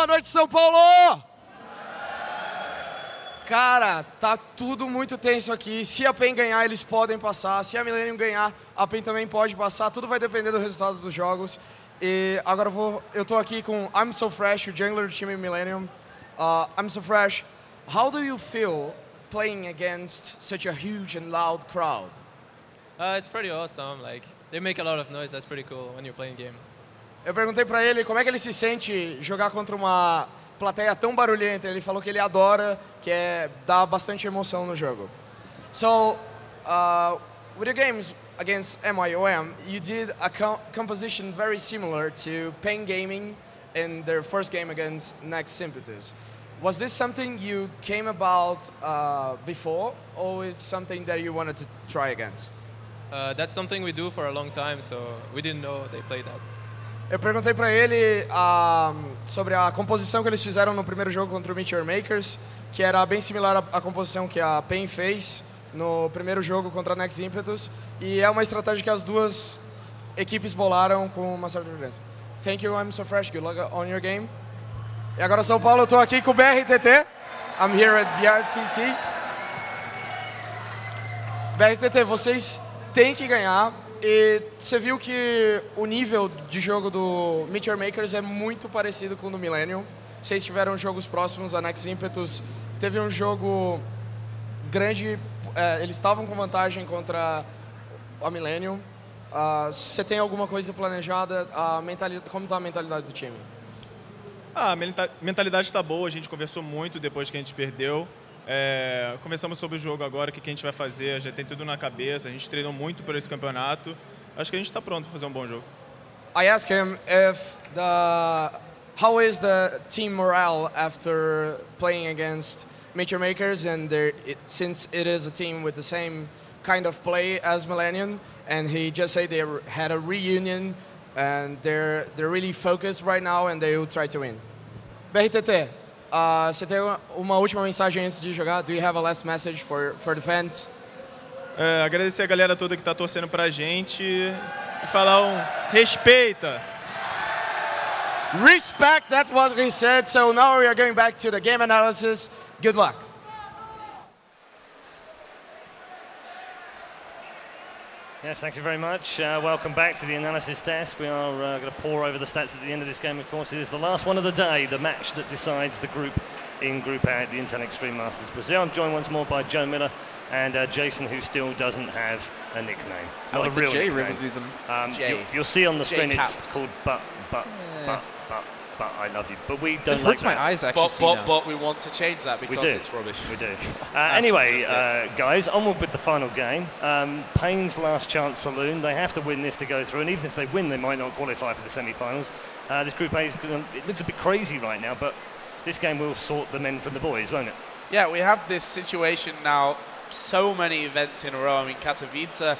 Boa noite, São Paulo! Cara, tá tudo muito tenso aqui. Se a PEN ganhar, eles podem passar. Se a Millenium ganhar, a PEN também pode passar. Tudo vai depender do resultado dos jogos. E agora eu tô aqui com I'm So Fresh, o jungler do time Millenium. I'm So Fresh, how do you feel playing against such a huge and loud crowd? It's pretty awesome. Like they make a lot of noise. That's pretty cool when you're playing game. Eu perguntei pra ele como é que ele se sente jogar contra uma plateia tão barulhenta. Ele falou que ele adora, que dá bastante emoção no jogo. So, with your games against MIOM, you did a composition very similar to PEN Gaming in their first game against Next Impetus. Was this something you came about before, or is something that you wanted to try against? That's something we do for a long time, so we didn't know they played that. Eu perguntei pra ele sobre a composição que eles fizeram no primeiro jogo contra o Meteor Makers, que era bem similar à composição que a PEN fez no primeiro jogo contra a Next Impetus, e é uma estratégia que as duas equipes bolaram com uma certa diferença. Thank you, I'm So Fresh, good luck on your game. E agora, São Paulo, eu tô aqui com o BRTT. I'm here at BRTT. BRTT, vocês têm que ganhar. E você viu que o nível de jogo do Meteor Makers é muito parecido com o do Millenium. Vocês tiveram jogos próximos, a Next Impetus teve um jogo grande, eles estavam com vantagem contra a Millenium. Você tem alguma coisa planejada? Como está a mentalidade do time? A mentalidade está boa, a gente conversou muito depois que a gente perdeu. Conversamos sobre o jogo agora, o que a gente vai fazer, já tem tudo na cabeça, a gente treinou muito por esse campeonato. Acho que a gente está pronto para fazer um bom jogo. I asked him how is the team morale after playing against Meteor Makers, and since it is a team with the same kind of play as Millenium, and he just said they had a reunion and they're really focused right now and they will try to win. BRTT, você tem uma última mensagem antes de jogar? Do you have a last message for the fans? Agradecer a galera toda que está torcendo pra gente e falar respeita. Respect, that's what he said. So now we are going back to the game analysis. Good luck. Yes, thank you very much. Welcome back to the analysis desk. We are going to pour over the stats at the end of this game. Of course, it is the last one of the day, the match that decides the group in Group A at the Intel Extreme Masters Brazil. I'm joined once more by Joe Miller and Jason, who still doesn't have a nickname. Not like a real J nickname. Was using J. You'll see on the screen it's called But I love you. But we don't. It hurts my eyes actually. But we want to change that because it's rubbish. We do. Anyway, guys, onward with the final game. PEN's last chance saloon. They have to win this to go through, and even if they win, they might not qualify for the semi-finals. This Group A it looks a bit crazy right now, but this game will sort the men from the boys, won't it? Yeah, we have this situation now. So many events in a row. I mean, Katowice,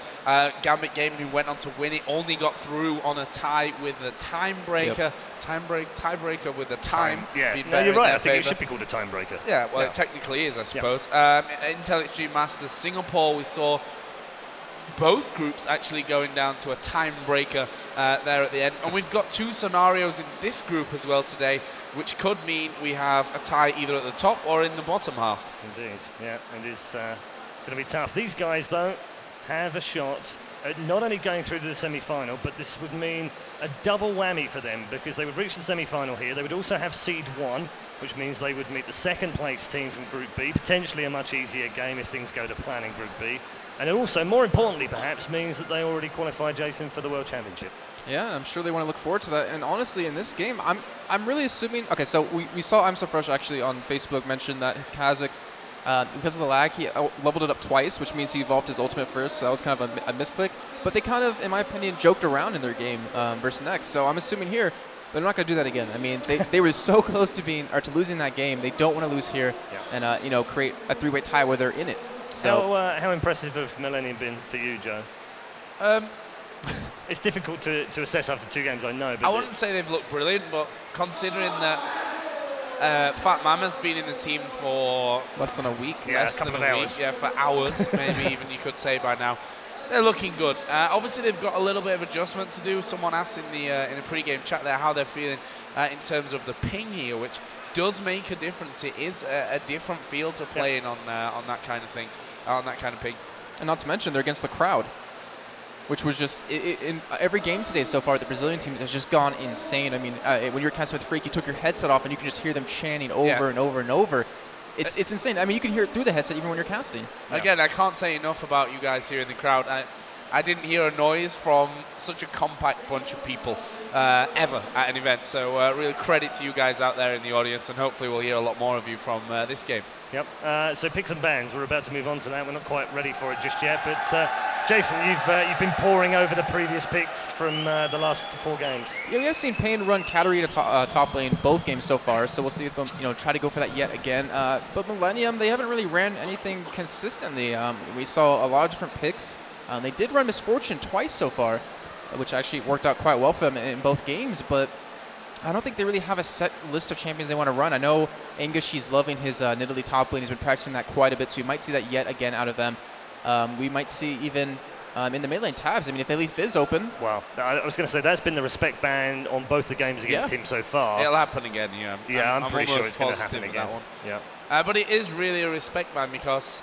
Gambit game, who went on to win it, only got through on a tie with a tiebreaker. Yep. Tiebreaker with a time. Yeah, no, you're right. I think it should be called a timebreaker. Yeah, well, it technically is, I suppose. Intel Extreme Masters Singapore, we saw both groups actually going down to a tiebreaker there at the end. And we've got two scenarios in this group as well today, which could mean we have a tie either at the top or in the bottom half. Indeed, yeah, it is. It's going to be tough. These guys, though, have a shot at not only going through to the semi-final, but this would mean a double whammy for them because they would reach the semi-final here. They would also have seed 1, which means they would meet the second-place team from Group B, potentially a much easier game if things go to plan in Group B. And it also, more importantly perhaps, means that they already qualify, Jason, for the World Championship. Yeah, I'm sure they want to look forward to that. And honestly, in this game, I'm really assuming... Okay, so we saw I'm So Fresh actually on Facebook mention that his Kazakhs, because of the lag, he leveled it up twice, which means he evolved his ultimate first, so that was kind of a misclick. But they kind of, in my opinion, joked around in their game versus Next. So I'm assuming here, they're not going to do that again. I mean, they were so close to losing that game. They don't want to lose here and create a three-way tie where they're in it. So how impressive have Millenium been for you, Joe? It's difficult to assess after 2 games, I know. But I wouldn't say they've looked brilliant, but considering that Fat Mama's been in the team for less than a week. Yeah, a couple of hours. Yeah, for hours, maybe even you could say by now. they're looking good. Obviously, they've got a little bit of adjustment to do. Someone asked in the pre-game chat there how they're feeling in terms of the ping here, which does make a difference. It is a different feel to playing on that kind of thing, on that kind of ping. And not to mention, they're against the crowd, which was just in every game today so far. The Brazilian team has just gone insane. I mean, when you're casting with Freak, you took your headset off and you can just hear them chanting over and over and over. It's insane. I mean, you can hear it through the headset even when you're casting. Again, I can't say enough about you guys here in the crowd. I didn't hear a noise from such a compact bunch of people ever at an event. So really credit to you guys out there in the audience, and hopefully we'll hear a lot more of you from this game. Yep. So picks and bans. We're about to move on to that. We're not quite ready for it just yet. But Jason, you've been poring over the previous picks from the last 4 games. Yeah, we have seen Payne run Katarina top lane both games so far. So we'll see if they'll try to go for that yet again. But Millenium, they haven't really ran anything consistently. We saw a lot of different picks. They did run Misfortune twice so far, which actually worked out quite well for them in both games. But I don't think they really have a set list of champions they want to run. I know Angus, he's loving his Nidalee top lane. He's been practicing that quite a bit, so we might see that yet again out of them. We might see even in the mid lane tabs. I mean, if they leave Fizz open. Well, I was going to say that's been the respect ban on both the games against him so far. It'll happen again, yeah. I'm pretty sure it's going to happen again. That one. Yeah. But it is really a respect ban because,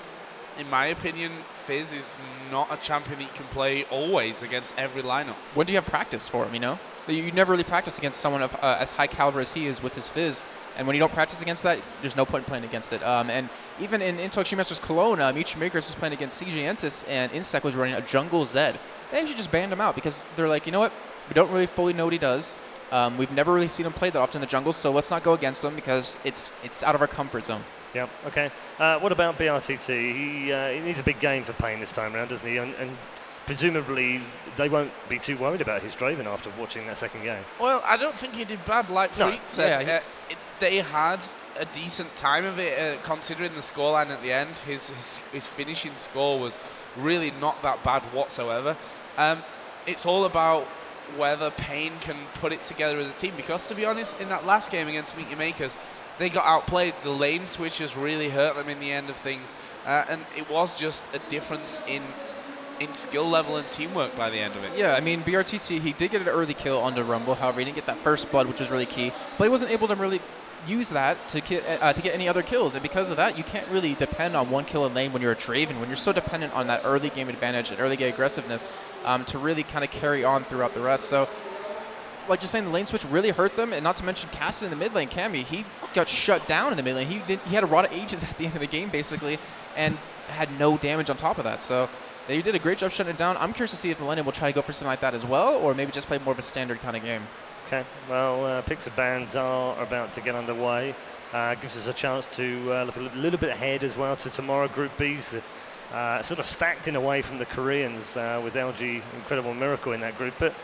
in my opinion, Fizz is not a champion that you can play always against every lineup. When do you have practice for him, You never really practice against someone of as high caliber as he is with his Fizz. And when you don't practice against that, there's no point in playing against it. And even in Intel Extreme Masters Cologne, Michi Makers was playing against CJ Entis, and Insec was running a jungle Zed. They actually just banned him out because they're like, you know what? We don't really fully know what he does. We've never really seen him play that often in the jungle, so let's not go against him because it's out of our comfort zone. Yep, okay. What about BRTT? He needs a big game for Payne this time around, doesn't he? And presumably they won't be too worried about his Draven after watching that second game. Well, I don't think he did bad. Like Freak said, they had a decent time of it, considering the scoreline at the end. His finishing score was really not that bad whatsoever. It's all about whether Payne can put it together as a team, because to be honest, in that last game against Meet Your Makers, they got outplayed. The lane switches really hurt them in the end of things, and it was just a difference in skill level and teamwork by the end of it. Yeah, I mean, BRTT, he did get an early kill on the Rumble. However, he didn't get that first blood, which was really key. But he wasn't able to really use that to get any other kills. And because of that, you can't really depend on one kill in lane when you're a Draven, when you're so dependent on that early game advantage and early game aggressiveness to really kind of carry on throughout the rest. So, like you're saying, the lane switch really hurt them. And not to mention Cassie in the mid lane, Cammy, he got shut down in the mid lane. He had a lot of Aegis at the end of the game, basically, and had no damage on top of that. So they did a great job shutting it down. I'm curious to see if Millenium will try to go for something like that as well, or maybe just play more of a standard kind of game. Okay, well, picks and bans are about to get underway. Gives us a chance to look a little bit ahead as well to tomorrow. Group B's sort of stacked in a way from the Koreans with LG Incredible Miracle in that group. But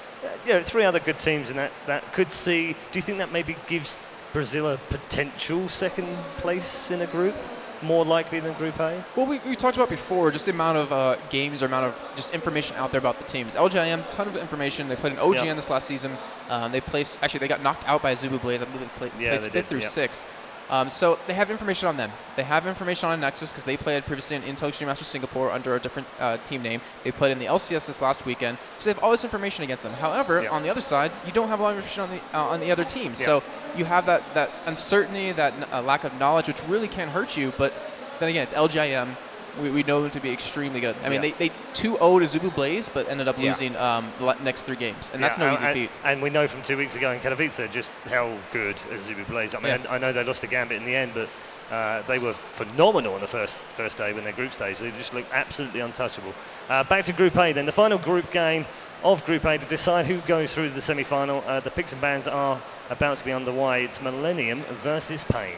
3 other good teams in that could see. Do you think that maybe gives Brazil a potential second place in a group? More likely than Group A? Well, we talked about before just the amount of games or amount of just information out there about the teams. LGIM, ton of information. They played an OGN this last season. They got knocked out by Zubu Blaze. I believe they placed 5th through 6th. So they have information on them. They have information on Nexus because they played previously in Intel Extreme Masters Singapore under a different team name. They played in the LCS this last weekend. So they have all this information against them. However, on the other side, you don't have a lot of information on the other team. So you have that uncertainty, that lack of knowledge, which really can hurt you. But then again, it's LGIM. We know them to be extremely good. I mean, they 2-0 to Zubu Blaze, but ended up losing the next 3 games. And that's no easy feat. And we know from 2 weeks ago in Katowice just how good is Zubu Blaze. I mean, I know they lost to Gambit in the end, but they were phenomenal on the first day when their group stage. They just looked absolutely untouchable. Back to Group A then. The final group game of Group A to decide who goes through the semi-final. The picks and bans are about to be underway. It's Millenium versus Payne.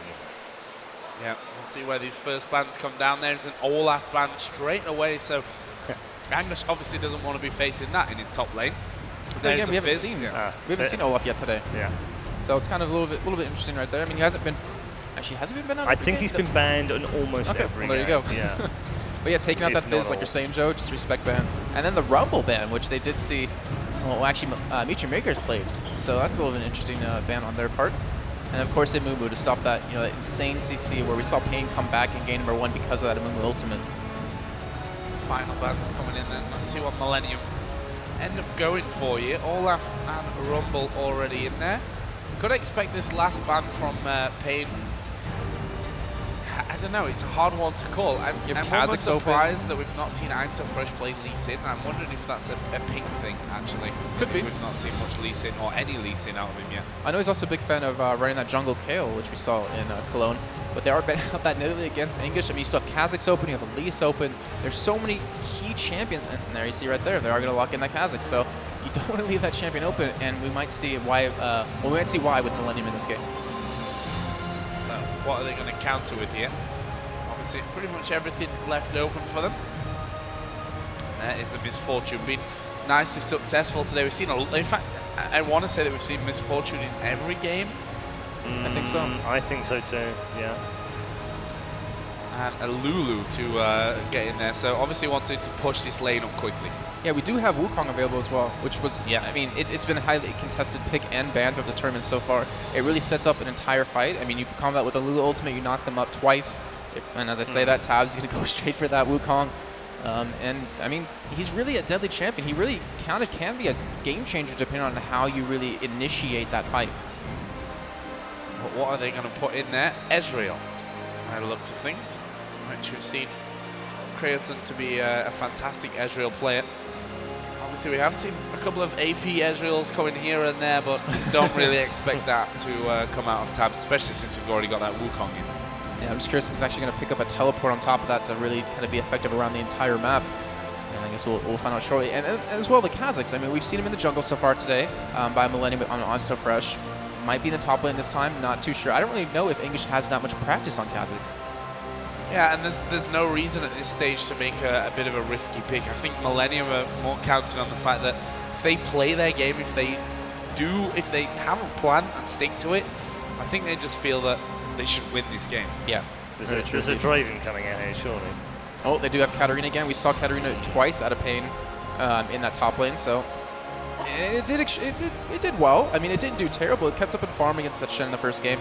Yeah, we'll see where these first bans come down. There's an Olaf ban straight away, so Angus obviously doesn't want to be facing that in his top lane. Again, we haven't seen Olaf yet today. Yeah. So it's kind of a little bit interesting right there. I mean, he hasn't been banned out. I think he's been banned on almost every there you game. go. Yeah. But yeah, taking out that Fizz, like you're saying, Joe, just respect ban. And then the Rumble ban, which they did see, actually, Meet Your Makers played. So that's a little bit interesting ban on their part. And of course, Amumu to stop that, that insane CC where we saw Payne come back and gain #1 because of that Amumu ultimate. final bans coming in then. Let's see what Millenium end up going for here. Olaf and Rumble already in there. Could expect this last ban from Pain. I don't know, it's a hard one to call. I'm almost surprised that we've not seen I'm So Fresh playing Lee Sin. I'm wondering if that's a ping thing, actually. Could be. We've not seen much Lee Sin or any Lee Sin out of him yet. I know he's also a big fan of running that jungle Kale, which we saw in Cologne, but they are betting out that Nidalee against English. I mean, you still have Kazakhs open, you have Elise open. There's so many key champions, and there you see right there, they are going to lock in that Kazakh, so you don't want to leave that champion open, and we might see why. We might see why with Millenium in this game. So, what are they going to counter with here? Obviously, pretty much everything left open for them. And there is the Misfortune being nicely successful today. We've seen in fact, I want to say that we've seen Misfortune in every game. I think so. I think so too, yeah. And a Lulu to get in there. So obviously wanted to push this lane up quickly. Yeah, we do have Wukong available as well, which was, I mean, it's been a highly contested pick and ban throughout this tournament so far. It really sets up an entire fight. I mean, you combat with the Lulu ultimate, you knock them up twice. And as I say that, Tabs is going to go straight for that Wukong. And, I mean, he's really a deadly champion. He really can be a game changer depending on how you really initiate that fight. But what are they going to put in there? Ezreal, by the looks of things. Which we've seen Creighton to be a fantastic Ezreal player. Obviously, we have seen a couple of AP Ezreals coming here and there, but don't really expect that to come out of Tabs, especially since we've already got that Wukong in. Yeah, I'm just curious if he's actually going to pick up a teleport on top of that to really kind of be effective around the entire map. And I guess we'll find out shortly. And as well, the Kazakhs. I mean, we've seen him in the jungle so far today by Millenium on I'm So Fresh. Might be in the top lane this time, not too sure. I don't really know if English has that much practice on Kazakhs. Yeah, and there's no reason at this stage to make a bit of a risky pick. I think Millenium are more counting on the fact that if they play their game, if they have a plan and stick to it, I think they just feel that they should win this game. Yeah. There's a Draven coming out here, surely. Oh, they do have Katarina again. We saw Katarina twice out of Pain in that top lane, so it did well. I mean, it didn't do terrible. It kept up in farm against that Shen in the first game.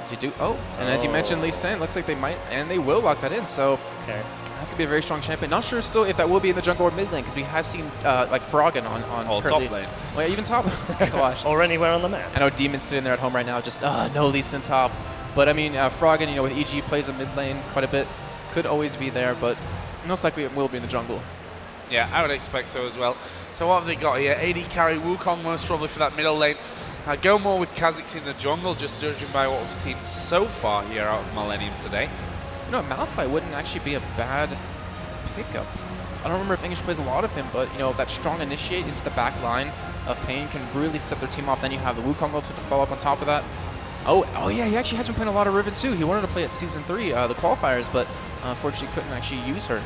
As you do. As you mentioned, Lee Sin, looks like they might, and they will lock that in, so that's going to be a very strong champion. Not sure still if that will be in the jungle or mid lane, because we have seen like Froggen on currently. Top lane. Well, yeah, even top. Gosh. Or anywhere on the map. I know Demon's sitting there at home right now, just, no Lee Sin top. But, I mean, Froggen, with EG plays a mid lane quite a bit. Could always be there, but most likely it will be in the jungle. Yeah, I would expect so as well. So what have they got here? AD carry Wukong most probably for that middle lane. Go more with Kazakhs in the jungle, just judging by what we've seen so far here out of Millenium today. Malphite wouldn't actually be a bad pickup. I don't remember if English plays a lot of him, but, that strong initiate into the back line of Pain can really set their team off. Then you have the Wukong ultimate to follow up on top of that. Oh yeah, he actually has been playing a lot of Riven too. He wanted to play at Season 3, the qualifiers, but unfortunately couldn't actually use her.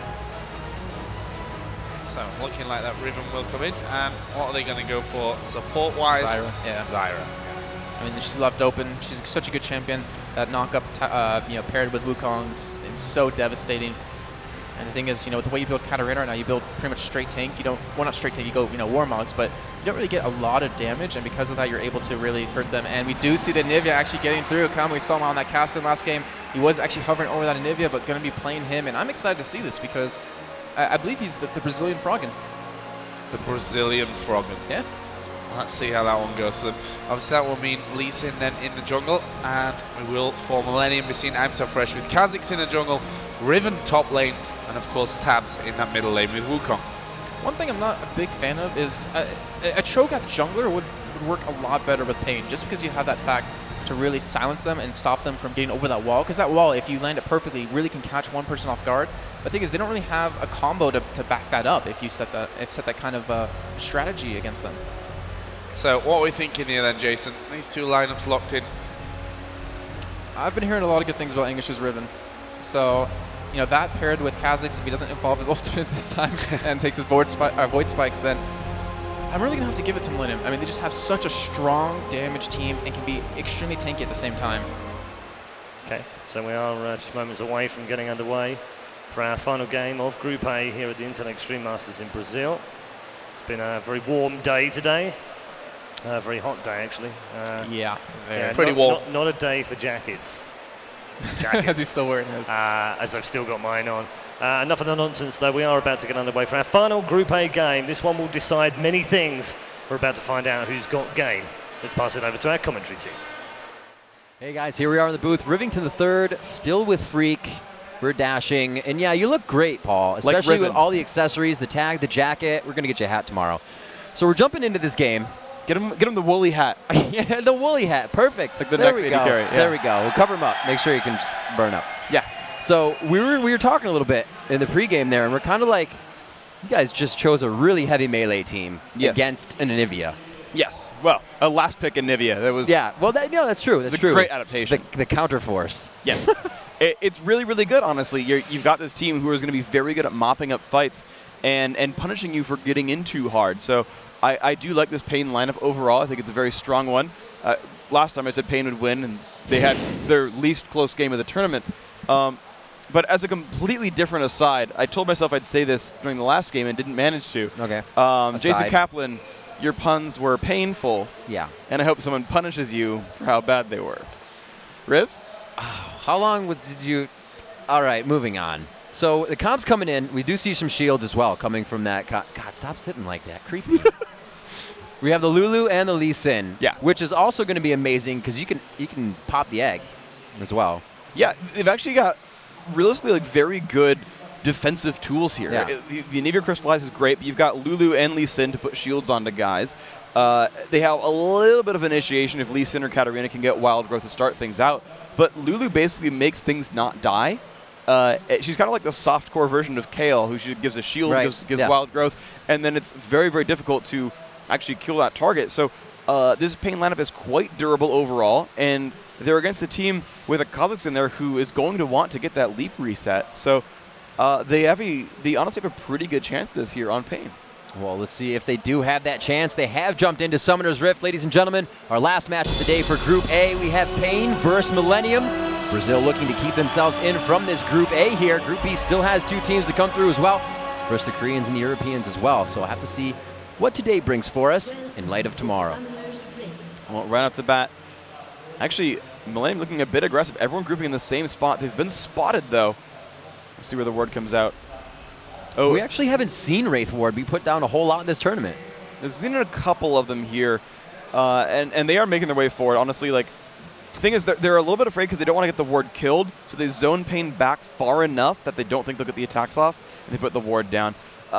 So looking like that Riven will come in. And what are they going to go for support-wise? Zyra, yeah. Zyra. I mean, she's left open. She's such a good champion. That knock-up, paired with Wukong's, it's so devastating. And the thing is, with the way you build Katarina right now, you build pretty much straight tank. You don't, well, not straight tank, you go, Warmogs, but you don't really get a lot of damage, and because of that, you're able to really hurt them. And we do see the Anivia actually getting through. We saw him on that castle last game. He was actually hovering over that Anivia, but going to be playing him. And I'm excited to see this because I believe he's the Brazilian Froggen. The Brazilian Froggen. Yeah. Let's see how that one goes for them. Obviously, that will mean Lee Sin then in the jungle, and we will, for Millenium, be seeing I'm So Fresh with Kazakhs in the jungle, Riven top lane, and of course Tabs in that middle lane with Wukong. One thing I'm not a big fan of is a Cho'Gath jungler would work a lot better with Pain, just because you have that fact to really silence them and stop them from getting over that wall. Because that wall, if you land it perfectly, really can catch one person off guard. The thing is, they don't really have a combo to back that up if you set that kind of strategy against them. So what are we thinking here then, Jason? These two lineups locked in. I've been hearing a lot of good things about English's Riven. So, that paired with Kazakhs, if he doesn't involve his ultimate this time and takes his void spikes, then I'm really going to have to give it to Millenium. I mean, they just have such a strong damage team and can be extremely tanky at the same time. Okay, so we are just moments away from getting underway for our final game of Group A here at the Internet Extreme Masters in Brazil. It's been a very warm day today. Very hot day, actually. Yeah, pretty warm. Not a day for jackets. jackets. As he's still wearing his. As I've still got mine on. Enough of the nonsense, though. We are about to get underway for our final Group A game. This one will decide many things. We're about to find out who's got game. Let's pass it over to our commentary team. Hey guys, here we are in the booth. Rivington the third, still with Freak. We're dashing. And yeah, you look great, Paul. Especially with all the accessories, the tag, the jacket. We're going to get you a hat tomorrow. So we're jumping into this game. Get him the woolly hat. Yeah, the woolly hat. Perfect. Like the there next we AD go. carry. Yeah. There we go. We'll cover him up. Make sure he can just burn up. Yeah. So we were talking a little bit in the pregame there, and we're kind of like, you guys just chose a really heavy melee team against an Anivia. Yes. Well, a last pick in Nivea. That was. Yeah. Well, that's true. That's true. A great adaptation. The counterforce. Yes. It's really, really good, honestly. You've got this team who is going to be very good at mopping up fights and punishing you for getting in too hard. So I do like this Pain lineup overall. I think it's a very strong one. Last time I said Pain would win, and they had their least close game of the tournament. But as a completely different aside, I told myself I'd say this during the last game and didn't manage to. Okay. Jason Kaplan, your puns were painful. Yeah. And I hope someone punishes you for how bad they were. Riv? How long did you... All right, moving on. So the comp's coming in. We do see some shields as well coming from that... God, stop sitting like that. Creepy. We have the Lulu and the Lee Sin. Yeah. Which is also going to be amazing because you can pop the egg as well. Yeah, they've actually got realistically like very good defensive tools here. Yeah. The Navia Crystallize is great, but you've got Lulu and Lee Sin to put shields onto guys. They have a little bit of initiation if Lee Sin or Katarina can get Wild Growth to start things out, but Lulu basically makes things not die. She's kind of like the softcore version of Kale, who she gives a shield, gives Wild Growth, and then it's very, very difficult to actually kill that target. So this Pain lineup is quite durable overall, and they're against a team with a Kha'Zix in there who is going to want to get that leap reset. So they honestly have a pretty good chance this here on Pain. Well, let's see if they do have that chance. They have jumped into Summoner's Rift, ladies and gentlemen. Our last match of the day for Group A, we have Pain versus Millenium. Brazil looking to keep themselves in from this Group A here. Group B still has two teams to come through as well, versus the Koreans and the Europeans as well. So we'll have to see what today brings for us in light of tomorrow. Well, right off the bat, actually, Millennium looking a bit aggressive. Everyone grouping in the same spot. They've been spotted, though. Let's see where the word comes out. Oh, we actually haven't seen Wraith Ward be put down a whole lot in this tournament. There's seen a couple of them here, and they are making their way forward. Honestly, like, the thing is they're a little bit afraid because they don't want to get the ward killed, so they zone Pain back far enough that they don't think they'll get the attacks off, and they put the ward down.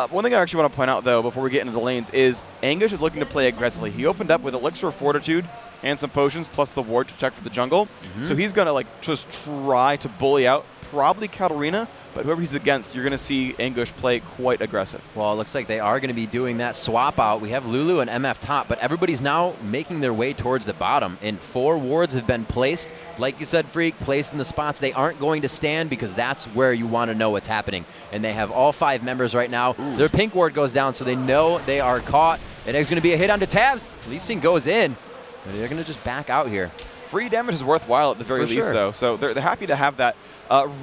One thing I actually want to point out, though, before we get into the lanes, is Anguish is looking to play aggressively. He opened up with Elixir of Fortitude and some potions, plus the ward to check for the jungle. So he's going to like just try to bully out probably Katarina, but whoever he's against, you're going to see Anguish play quite aggressive. Well, it looks like they are going to be doing that swap out. We have Lulu and MF top, but everybody's now making their way towards the bottom, and 4 wards have been placed. Like you said, Freak, placed in the spots they aren't going to stand because that's where you want to know what's happening. And they have all 5 members right now. Ooh. Their pink ward goes down, so they know they are caught. And it's going to be a hit onto Tabs. Lee Sin goes in. And they're going to just back out here. Free damage is worthwhile at the very least, though. So they're happy to have that.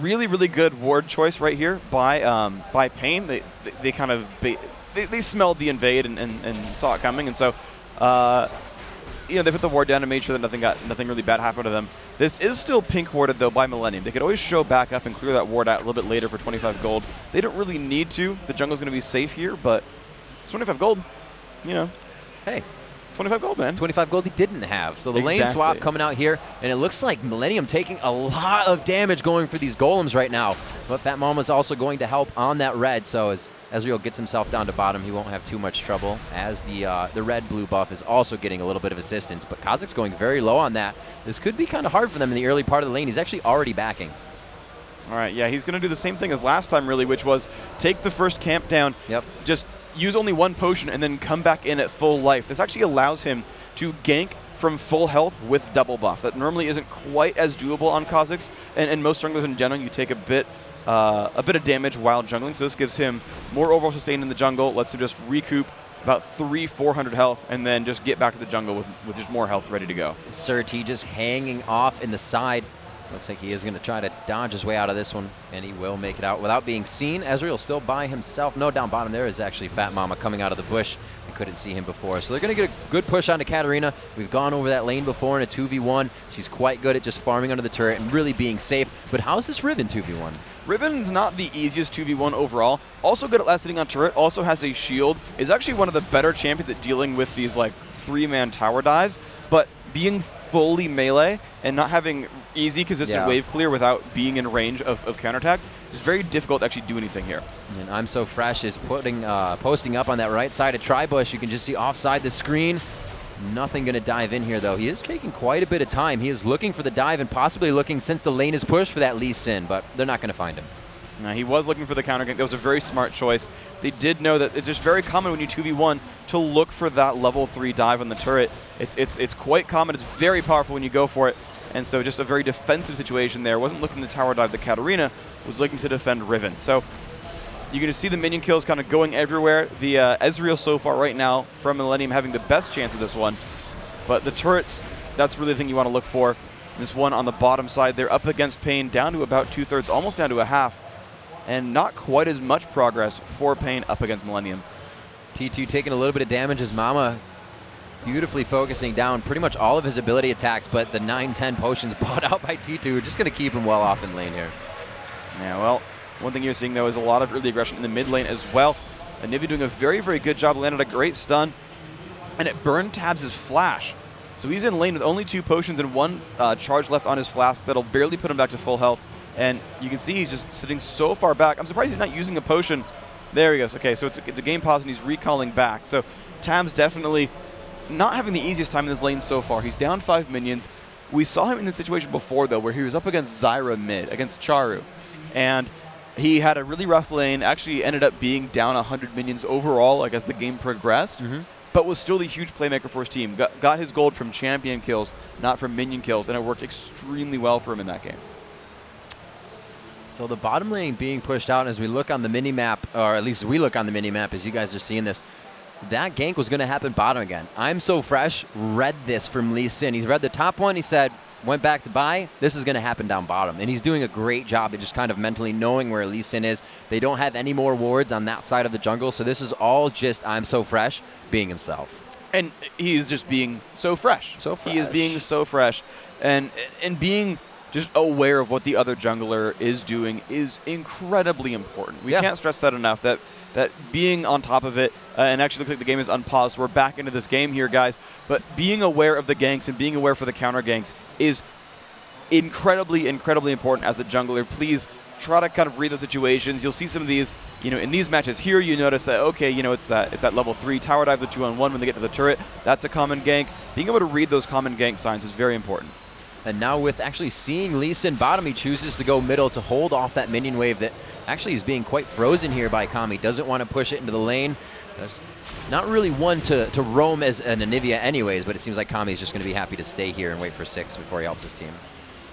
Really, really good ward choice right here by Pain. They kind of they smelled the invade and saw it coming, and so they put the ward down and made sure that nothing really bad happened to them. This is still pink warded though by Millennium. They could always show back up and clear that ward out a little bit later for 25 gold. They don't really need to. The jungle's going to be safe here, but it's 25 gold. Hey. 25 gold, man. 25 gold he didn't have. So the lane swap coming out here, and it looks like Millennium taking a lot of damage going for these golems right now. But Fat Mama's also going to help on that red, so as Ezreal gets himself down to bottom, he won't have too much trouble, as the red-blue buff is also getting a little bit of assistance. But Kha'Zix's going very low on that. This could be kind of hard for them in the early part of the lane. He's actually already backing. All right, yeah, he's going to do the same thing as last time, really, which was take the first camp down, just use only 1 potion, and then come back in at full life. This actually allows him to gank from full health with double buff. That normally isn't quite as doable on Kha'Zix, and most junglers in general, you take a bit of damage while jungling, so this gives him more overall sustain in the jungle, lets him just recoup about 300-400 health, and then just get back to the jungle with just more health ready to go. Surti just hanging off in the side. Looks like he is going to try to dodge his way out of this one, and he will make it out without being seen. Ezreal still by himself. No, down bottom there is actually Fat Mama coming out of the bush. couldn't see him before. So they're going to get a good push onto Katarina. We've gone over that lane before in a 2v1. She's quite good at just farming under the turret and really being safe. But how's this Riven 2v1? Riven's not the easiest 2v1 overall. Also good at last hitting on turret, also has a shield, is actually one of the better champions at dealing with these like 3-man tower dives, but being fully melee and not having easy consistent wave clear without being in range of counterattacks, it's very difficult to actually do anything here. And I'm So Fresh is posting up on that right side of Tribush. You can just see offside the screen. Nothing going to dive in here, though. He is taking quite a bit of time. He is looking for the dive and possibly looking, since the lane is pushed, for that Lee Sin, but they're not going to find him. Now, he was looking for the counter gank. That was a very smart choice. They did know that it's just very common when you 2v1 to look for that level 3 dive on the turret. It's quite common. It's very powerful when you go for it. And so just a very defensive situation there. Wasn't looking to tower dive the Katarina, was looking to defend Riven. So you're going to see the minion kills kind of going everywhere. The Ezreal so far right now from Millenium having the best chance of this one. But the turrets, that's really the thing you want to look for. This one on the bottom side, they're up against Pain, down to about 2/3, almost down to a half. And not quite as much progress for Pain up against Millenium. T2 taking a little bit of damage as Mama beautifully focusing down pretty much all of his ability attacks, but the 9-10 potions bought out by T2 are just going to keep him well off in lane here. Yeah, well, one thing you're seeing, though, is a lot of early aggression in the mid lane as well. And Nivea doing a very, very good job, landed a great stun, and it burned Tabs' flash. So he's in lane with only 2 potions and 1 charge left on his flask that'll barely put him back to full health. And you can see he's just sitting so far back. I'm surprised he's not using a potion. There he goes. Okay, so it's a game pause and he's recalling back. So Tabs definitely not having the easiest time in this lane so far. He's down 5 minions. We saw him in this situation before, though, where he was up against Zyra mid, against Charu. And he had a really rough lane, actually ended up being down 100 minions overall, like as the game progressed, but was still the huge playmaker for his team. Got his gold from champion kills, not from minion kills, and it worked extremely well for him in that game. So the bottom lane being pushed out, as we look on the mini-map, or at least we look on the mini-map as you guys are seeing this, that gank was going to happen bottom again. I'm So Fresh read this from Lee Sin. He's read the top one, he said, went back to buy, this is going to happen down bottom. And he's doing a great job at just kind of mentally knowing where Lee Sin is. They don't have any more wards on that side of the jungle, so this is all just I'm So Fresh being himself. And he's just being so fresh. So fresh. He is being so fresh. And being just aware of what the other jungler is doing is incredibly important. We can't stress that enough, that being on top of it, and actually looks like the game is unpaused, so we're back into this game here, guys, but being aware of the ganks and being aware for the counter ganks is incredibly, incredibly important as a jungler. Please try to kind of read the situations. You'll see some of these, in these matches here, you notice that, okay, it's that level 3 tower dive, the 2-on-1 when they get to the turret. That's a common gank. Being able to read those common gank signs is very important. And now with actually seeing Lee Sin bottom, he chooses to go middle to hold off that minion wave that actually is being quite frozen here by Kami. Doesn't want to push it into the lane. There's not really one to roam as an Anivia anyways, but it seems like Kami's just going to be happy to stay here and wait for 6 before he helps his team.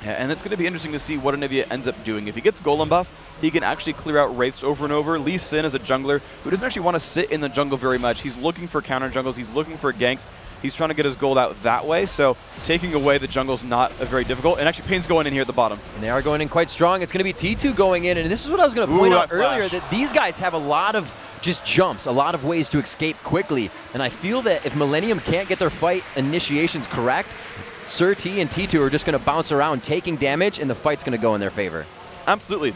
Yeah, and it's going to be interesting to see what Anivia ends up doing. If he gets Golem buff, he can actually clear out Wraiths over and over. Lee Sin is a jungler who doesn't actually want to sit in the jungle very much. He's looking for counter jungles. He's looking for ganks. He's trying to get his gold out that way, so taking away the jungle's not very difficult. And actually, Pain's going in here at the bottom. And they are going in quite strong. It's going to be T2 going in, and this is what I was going to point out earlier, that these guys have a lot of just jumps, a lot of ways to escape quickly. And I feel that if Millenium can't get their fight initiations correct, Sir T and T2 are just going to bounce around taking damage, and the fight's going to go in their favor. Absolutely.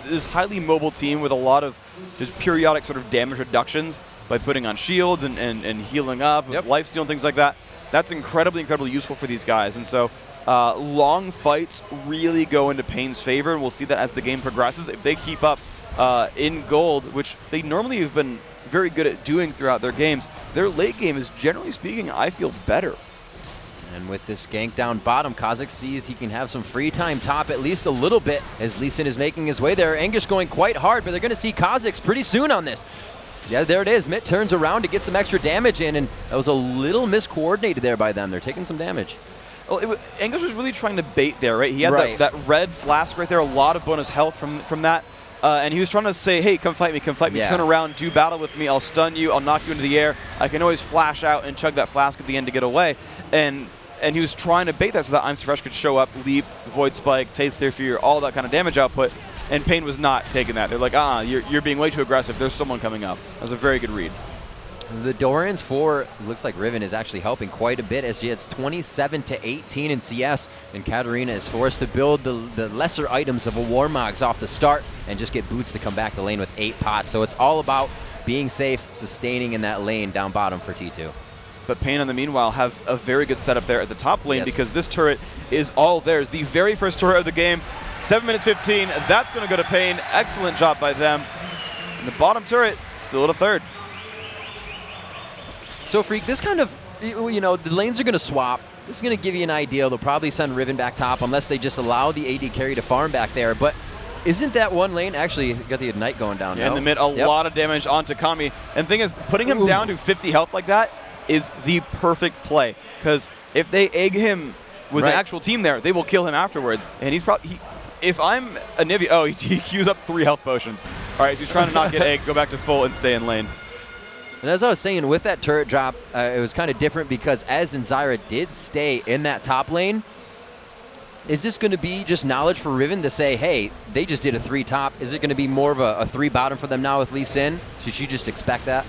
This highly mobile team with a lot of just periodic sort of damage reductions by putting on shields and healing up, lifesteal and things like that. That's incredibly, incredibly useful for these guys. And so long fights really go into Pain's favor, and we'll see that as the game progresses. If they keep up in gold, which they normally have been very good at doing throughout their games, their late game is, generally speaking, I feel, better. And with this gank down bottom, Kha'Zix sees he can have some free time top at least a little bit as Lee Sin is making his way there. Anguish going quite hard, but they're going to see Kha'Zix pretty soon on this. Yeah, there it is. Mitt turns around to get some extra damage in, and that was a little miscoordinated there by them. They're taking some damage. Well, Anguish was really trying to bait there, right? He had that red flask right there, a lot of bonus health from that. And he was trying to say, hey, come fight me, turn around, do battle with me, I'll stun you, I'll knock you into the air. I can always flash out and chug that flask at the end to get away. And he was trying to bait that so that I'm So Fresh could show up, leap, Void Spike, Taste Their Fear, all that kind of damage output. And Pain was not taking that. They're like, you're being way too aggressive. There's someone coming up. That was a very good read. The Dorans for, looks like Riven is actually helping quite a bit as she hits 27-18 in CS, and Katarina is forced to build the lesser items of a Warmogs off the start and just get Boots to come back the lane with 8 pots. So it's all about being safe, sustaining in that lane down bottom for T2. But Pain, in the meanwhile, have a very good setup there at the top lane, Yes. because this turret is all theirs. The very first turret of the game, 7 minutes 15. That's going to go to Pain. Excellent job by them. And the bottom turret still at a third. So Freak, this kind of, you know, the lanes are going to swap. This is going to give you an idea. They'll probably send Riven back top unless they just allow the AD carry to farm back there. But isn't that one lane actually got the Ignite going down now? In the mid, a lot of damage onto Kami. And the thing is, putting him down to 50 health like that is the perfect play. Because if they egg him with an actual team there, they will kill him afterwards. And he's probably, if I'm a Nivea, oh, he used up 3 health potions. All right, if he's trying to not get egged, go back to full and stay in lane. And as I was saying, with that turret drop, it was kind of different because Ez and Zyra did stay in that top lane. Is this going to be just knowledge for Riven to say, hey, they just did a 3 top? Is it going to be more of a 3 bottom for them now with Lee Sin? Should you just expect that?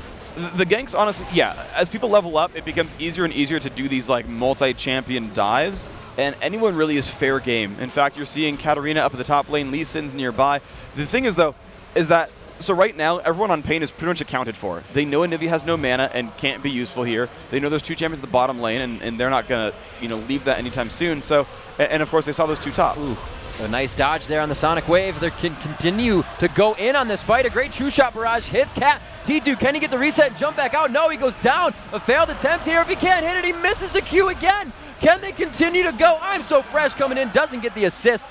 The ganks, honestly, yeah, as people level up, it becomes easier and easier to do these like multi-champion dives, and anyone really is fair game. In fact, you're seeing Katarina up at the top lane, Lee Sin's nearby. The thing is, though, is that so right now, everyone on Pain is pretty much accounted for. They know Anivia has no mana and can't be useful here. They know there's 2 champions at the bottom lane, and they're not going to, leave that anytime soon. So, and of course, they saw those 2 top. Ooh, a nice dodge there on the Sonic Wave. They can continue to go in on this fight. A great true shot barrage hits Cat. T2, can he get the reset and jump back out? No, he goes down. A failed attempt here. If he can't hit it, he misses the Q again. Can they continue to go? I'm so fresh coming in. Doesn't get the assist,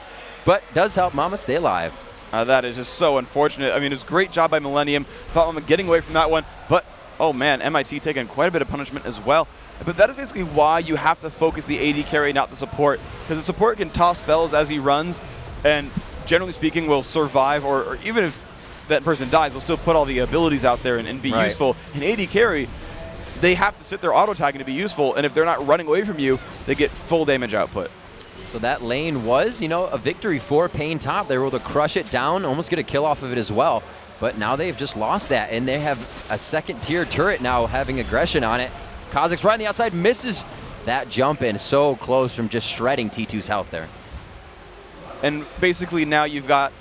but does help Mama stay alive. That is just so unfortunate. I mean, it was a great job by Millenium. Thought Mama getting away from that one, but oh man, MIT taking quite a bit of punishment as well. But that is basically why you have to focus the AD carry, not the support, because the support can toss spells as he runs, and generally speaking will survive, or even if that person dies, will still put all the abilities out there and be useful. In AD carry, they have to sit there auto-tagging to be useful, and if they're not running away from you, they get full damage output. So that lane was, a victory for Pain top. They were able to crush it down, almost get a kill off of it as well. But now they've just lost that, and they have a second-tier turret now having aggression on it. Kha'Zix right on the outside, misses that jump in. So close from just shredding T2's health there. And basically now you've got,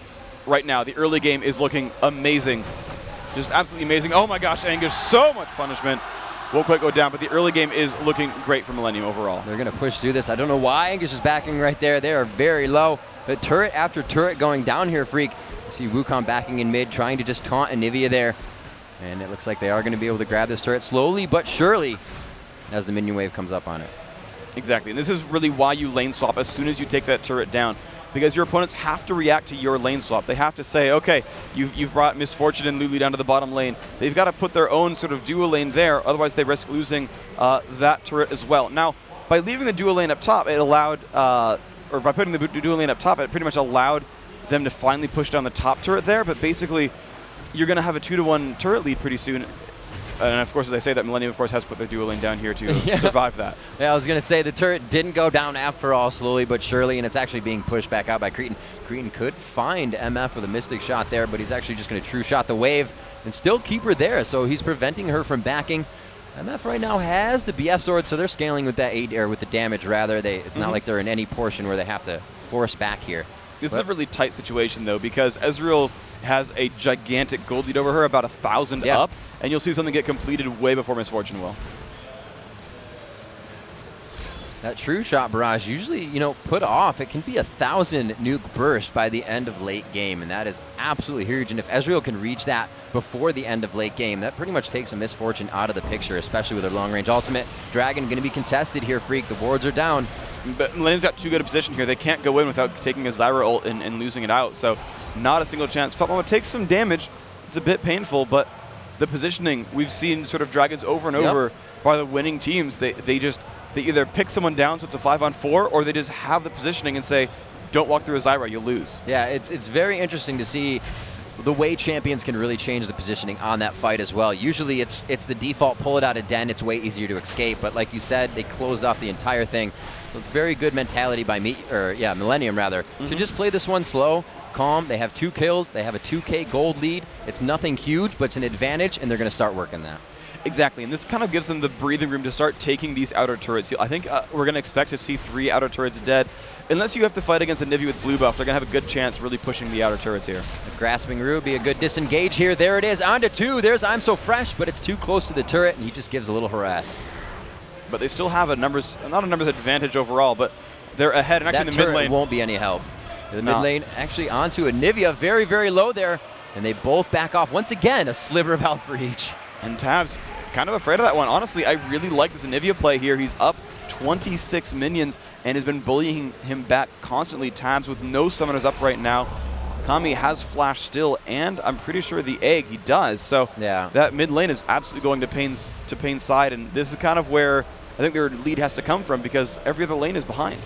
right now, the early game is looking amazing. Just absolutely amazing. Oh my gosh, Angus, so much punishment. Won't quite go down, but the early game is looking great for Millenium overall. They're going to push through this. I don't know why Angus is backing right there. They are very low. But turret after turret going down here, Freak. You see Wukong backing in mid, trying to just taunt Anivia there. And it looks like they are going to be able to grab this turret slowly but surely as the minion wave comes up on it. Exactly, and this is really why you lane swap as soon as you take that turret down. Because your opponents have to react to your lane swap. They have to say, okay, you've brought Misfortune and Lulu down to the bottom lane. They've got to put their own sort of dual lane there, otherwise they risk losing that turret as well. Now, by leaving the dual lane up top, it allowed, or by putting the dual lane up top, it pretty much allowed them to finally push down the top turret there, but basically, you're going to have a 2-to-1 turret lead pretty soon. And of course, as I say that, Millenium, of course, has put their dual lane down here to survive that. Yeah, I was going to say the turret didn't go down after all, slowly but surely, and it's actually being pushed back out by Cretan. Cretan could find MF with a Mystic shot there, but he's actually just going to true shot the wave and still keep her there, so he's preventing her from backing. MF right now has the BF sword, so they're scaling with that or with the damage rather. It's not like they're in any portion where they have to force back here. This is a really tight situation though, because Ezreal has a gigantic gold lead over her, about 1,000 up, and you'll see something get completed way before Misfortune will. That true shot barrage usually, put off. It can be 1,000 nuke burst by the end of late game, and that is absolutely huge. And if Ezreal can reach that before the end of late game, that pretty much takes a Misfortune out of the picture, especially with their long-range ultimate. Dragon going to be contested here, Freak. The wards are down. But Millennium's got too good a position here. They can't go in without taking a Zyra ult and losing it out, so not a single chance. Fatmama takes some damage. It's a bit painful, but the positioning, we've seen sort of Dragons over and over by the winning teams. They either pick someone down so it's a 5-on-4, or they just have the positioning and say, don't walk through a Zyra, you'll lose. Yeah, it's very interesting to see the way champions can really change the positioning on that fight as well. Usually it's the default, pull it out of den, it's way easier to escape, but like you said, they closed off the entire thing. So it's very good mentality by Millenium rather, to just play this one slow, calm. They have 2 kills, they have a 2K gold lead. It's nothing huge, but it's an advantage, and they're going to start working that. Exactly, and this kind of gives them the breathing room to start taking these outer turrets. I think we're going to expect to see 3 outer turrets dead. Unless you have to fight against a Nivea with blue buff, they're going to have a good chance really pushing the outer turrets here. The grasping Ruby, a good disengage here. There it is, on to 2. There's I'm So Fresh, but it's too close to the turret, and he just gives a little harass. But they still have not a numbers advantage overall, but they're ahead. And actually, that in the mid turret lane won't be any help. The mid lane actually onto a Nivea, very, very low there, and they both back off. Once again, a sliver of health for each. And Tabs kind of afraid of that one. Honestly, I really like this Nivea play here. He's up 26 minions and has been bullying him back constantly. Tabs with no summoners up right now. Kami has flash still, and I'm pretty sure the egg he does. So yeah, that mid lane is absolutely going to Pain's side, and this is kind of where I think their lead has to come from because every other lane is behind.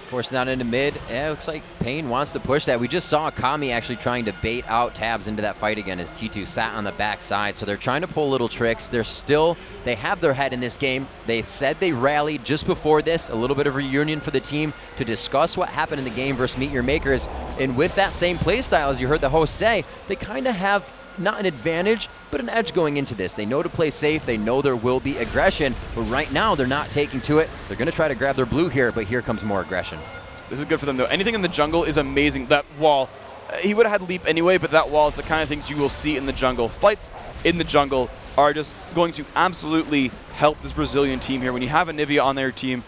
Forcing down into mid. Yeah, it looks like Pain wants to push that. We just saw Kami actually trying to bait out Tabs into that fight again as T2 sat on the backside. So they're trying to pull little tricks. They have their head in this game. They said they rallied just before this, a little bit of reunion for the team to discuss what happened in the game versus Meet Your Makers. And with that same play style, as you heard the host say, they kind of have not an advantage, but an edge going into this. They know to play safe. They know there will be aggression, but right now they're not taking to it. They're going to try to grab their blue here, but here comes more aggression. This is good for them, though. Anything in the jungle is amazing. That wall, he would have had leap anyway, but that wall is the kind of things you will see in the jungle. Fights in the jungle are just going to absolutely help this Brazilian team here. When you have a Nivea on their team,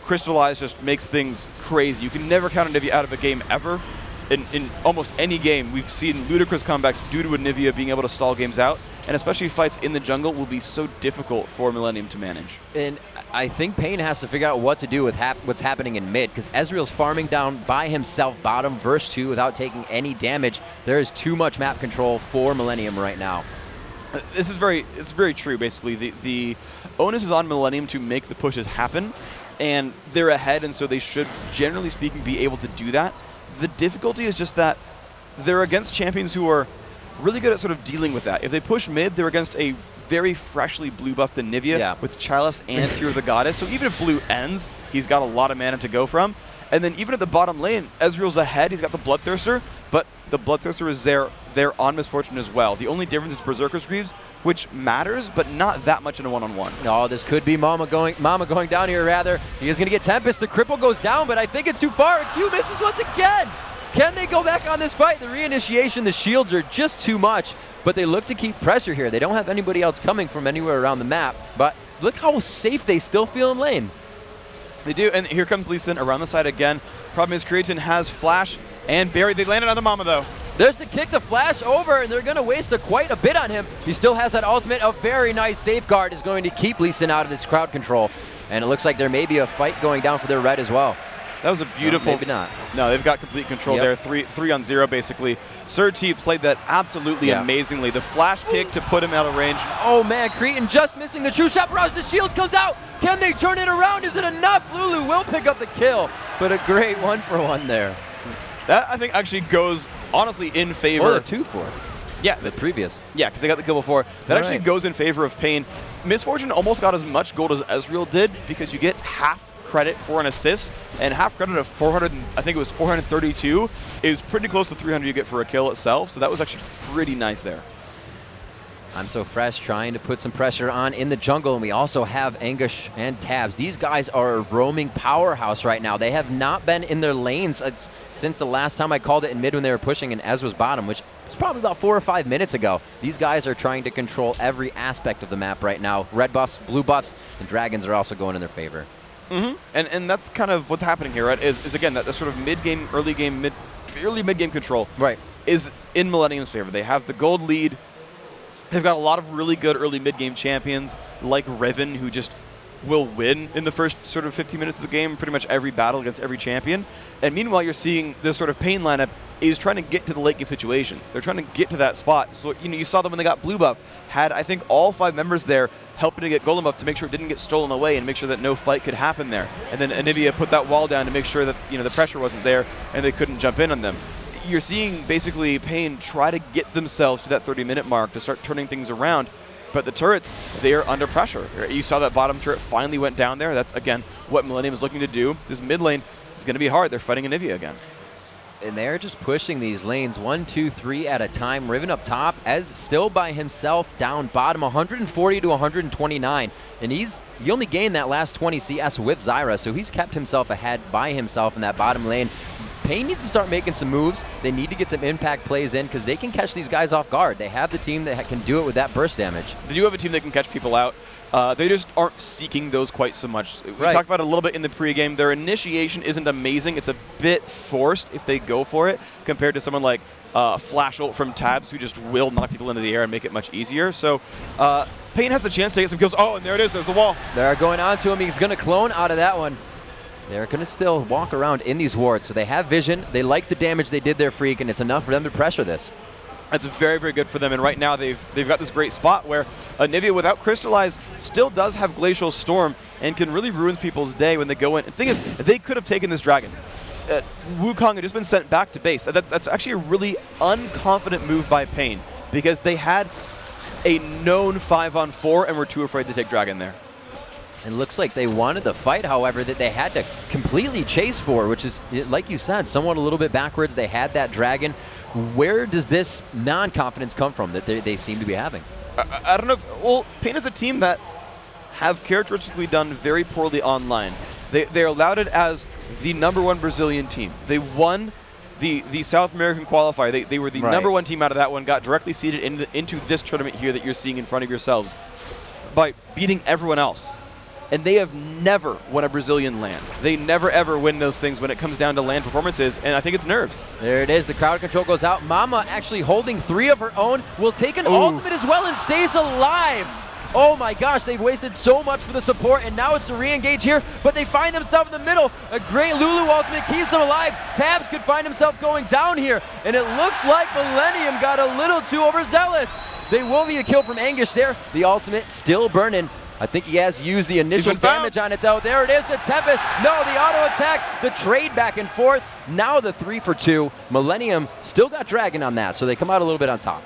Crystallize just makes things crazy. You can never count a Nivea out of a game ever. In almost any game, we've seen ludicrous comebacks due to a Nivea being able to stall games out, and especially fights in the jungle will be so difficult for Millenium to manage. And I think Pain has to figure out what to do with what's happening in mid, because Ezreal's farming down by himself bottom verse 2 without taking any damage. There is too much map control for Millenium right now. It's very true, basically. The onus is on Millenium to make the pushes happen, and they're ahead, and so they should, generally speaking, be able to do that. The difficulty is just that they're against champions who are really good at sort of dealing with that. If they push mid, they're against a very freshly blue buffed Nivea with Chalice and Fear of the Goddess. So even if blue ends, he's got a lot of mana to go from. And then even at the bottom lane, Ezreal's ahead. He's got the Bloodthirster, but the Bloodthirster is there on Misfortune as well. The only difference is Berserker's Greaves, which matters, but not that much in a one-on-one. Oh, this could be Mama going down here, rather. He is going to get Tempest. The cripple goes down, but I think it's too far. And Q misses once again. Can they go back on this fight? The reinitiation, the shields are just too much, but they look to keep pressure here. They don't have anybody else coming from anywhere around the map, but look how safe they still feel in lane. They do, and here comes Lee Sin around the side again. Problem is Creatin has Flash and Barry. They landed on the Mama, though. There's the kick to Flash over, and they're going to waste quite a bit on him. He still has that ultimate. A very nice safeguard is going to keep Lee Sin out of this crowd control. And it looks like there may be a fight going down for their red as well. That was a beautiful... maybe not. No, they've got complete control there. 3-on-0, basically. Sir T played that absolutely amazingly. The flash kick to put him out of range. Oh, man. Cretan just missing the true shot barrage. The shield comes out. Can they turn it around? Is it enough? Lulu will pick up the kill. But a great 1-for-1 there. That, I think, actually goes, honestly, in favor... Or a 2-for. Yeah. The previous. Yeah, because they got the kill before. That actually goes in favor of Pain. Misfortune almost got as much gold as Ezreal did because you get half credit for an assist, and half credit of 400, I think it was 432, is pretty close to 300 you get for a kill itself, so that was actually pretty nice there. I'm So Fresh trying to put some pressure on in the jungle, and we also have Anguish and Tabs. These guys are a roaming powerhouse right now. They have not been in their lanes since the last time I called it in mid when they were pushing in Ezra's bottom, which was probably about 4 or 5 minutes ago. These guys are trying to control every aspect of the map right now. Red buffs, blue buffs, and dragons are also going in their favor. Mm-hmm. And that's kind of what's happening here, right? Is again that sort of mid-game, early mid-game control. Right. Is in Millenium's favor. They have the gold lead. They've got a lot of really good early mid-game champions like Riven, who just will win in the first sort of 15 minutes of the game, pretty much every battle against every champion. And meanwhile, you're seeing this sort of Pain lineup is trying to get to the late game situations. They're trying to get to that spot. So, you saw them when they got blue buff, had, I think, all 5 members there helping to get golden buff to make sure it didn't get stolen away and make sure that no fight could happen there. And then Anivia put that wall down to make sure that, the pressure wasn't there and they couldn't jump in on them. You're seeing basically Pain try to get themselves to that 30-minute mark to start turning things around. But the turrets, they are under pressure. You saw that bottom turret finally went down there. That's, again, what Millenium is looking to do. This mid lane is going to be hard. They're fighting Anivia again. And they're just pushing these lanes 1, 2, 3 at a time. Riven up top, as still by himself, down bottom 140 to 129. And he only gained that last 20 CS with Zyra, so he's kept himself ahead by himself in that bottom lane. Pain needs to start making some moves. They need to get some impact plays in because they can catch these guys off guard. They have the team that can do it with that burst damage. They do have a team that can catch people out. They just aren't seeking those quite so much. We talked about it a little bit in the pregame. Their initiation isn't amazing. It's a bit forced if they go for it compared to someone like Flash Ult from Tabs, who just will knock people into the air and make it much easier. So Pain has the chance to get some kills. Oh, and there it is. There's the wall. They're going on to him. He's going to clone out of that one. They're going to still walk around in these wards, so they have vision. They like the damage they did there, Freak, and it's enough for them to pressure this. That's very, very good for them, and right now they've got this great spot where Anivia, without Crystallize, still does have Glacial Storm and can really ruin people's day when they go in. The thing is, they could have taken this dragon. Wukong had just been sent back to base. That's actually a really unconfident move by Pain because they had a known 5-on-4 and were too afraid to take dragon there. It looks like they wanted the fight, however, that they had to completely chase for, which is, like you said, somewhat a little bit backwards. They had that dragon. Where does this non-confidence come from that they seem to be having? I don't know. Well, Pain is a team that have characteristically done very poorly online. They're lauded as the #1 Brazilian team. They won the South American qualifier. They were the #1 team out of that one, got directly seeded into this tournament here that you're seeing in front of yourselves by beating everyone else. And they have never won a Brazilian LAN. They never ever win those things when it comes down to LAN performances, and I think it's nerves. There it is. The crowd control goes out. Mama actually holding 3 of her own, will take an ultimate as well and stays alive. Oh my gosh, they've wasted so much for the support, and now it's to re-engage here, but they find themselves in the middle. A great Lulu ultimate keeps them alive. Tabs could find himself going down here, and it looks like Millenium got a little too overzealous. They will be a kill from Anguish there. The ultimate still burning. I think he has used the initial damage on it, though. There it is, the Tempest. No, the auto attack, the trade back and forth. Now the 3 for 2. Millenium still got Dragon on that, so they come out a little bit on top.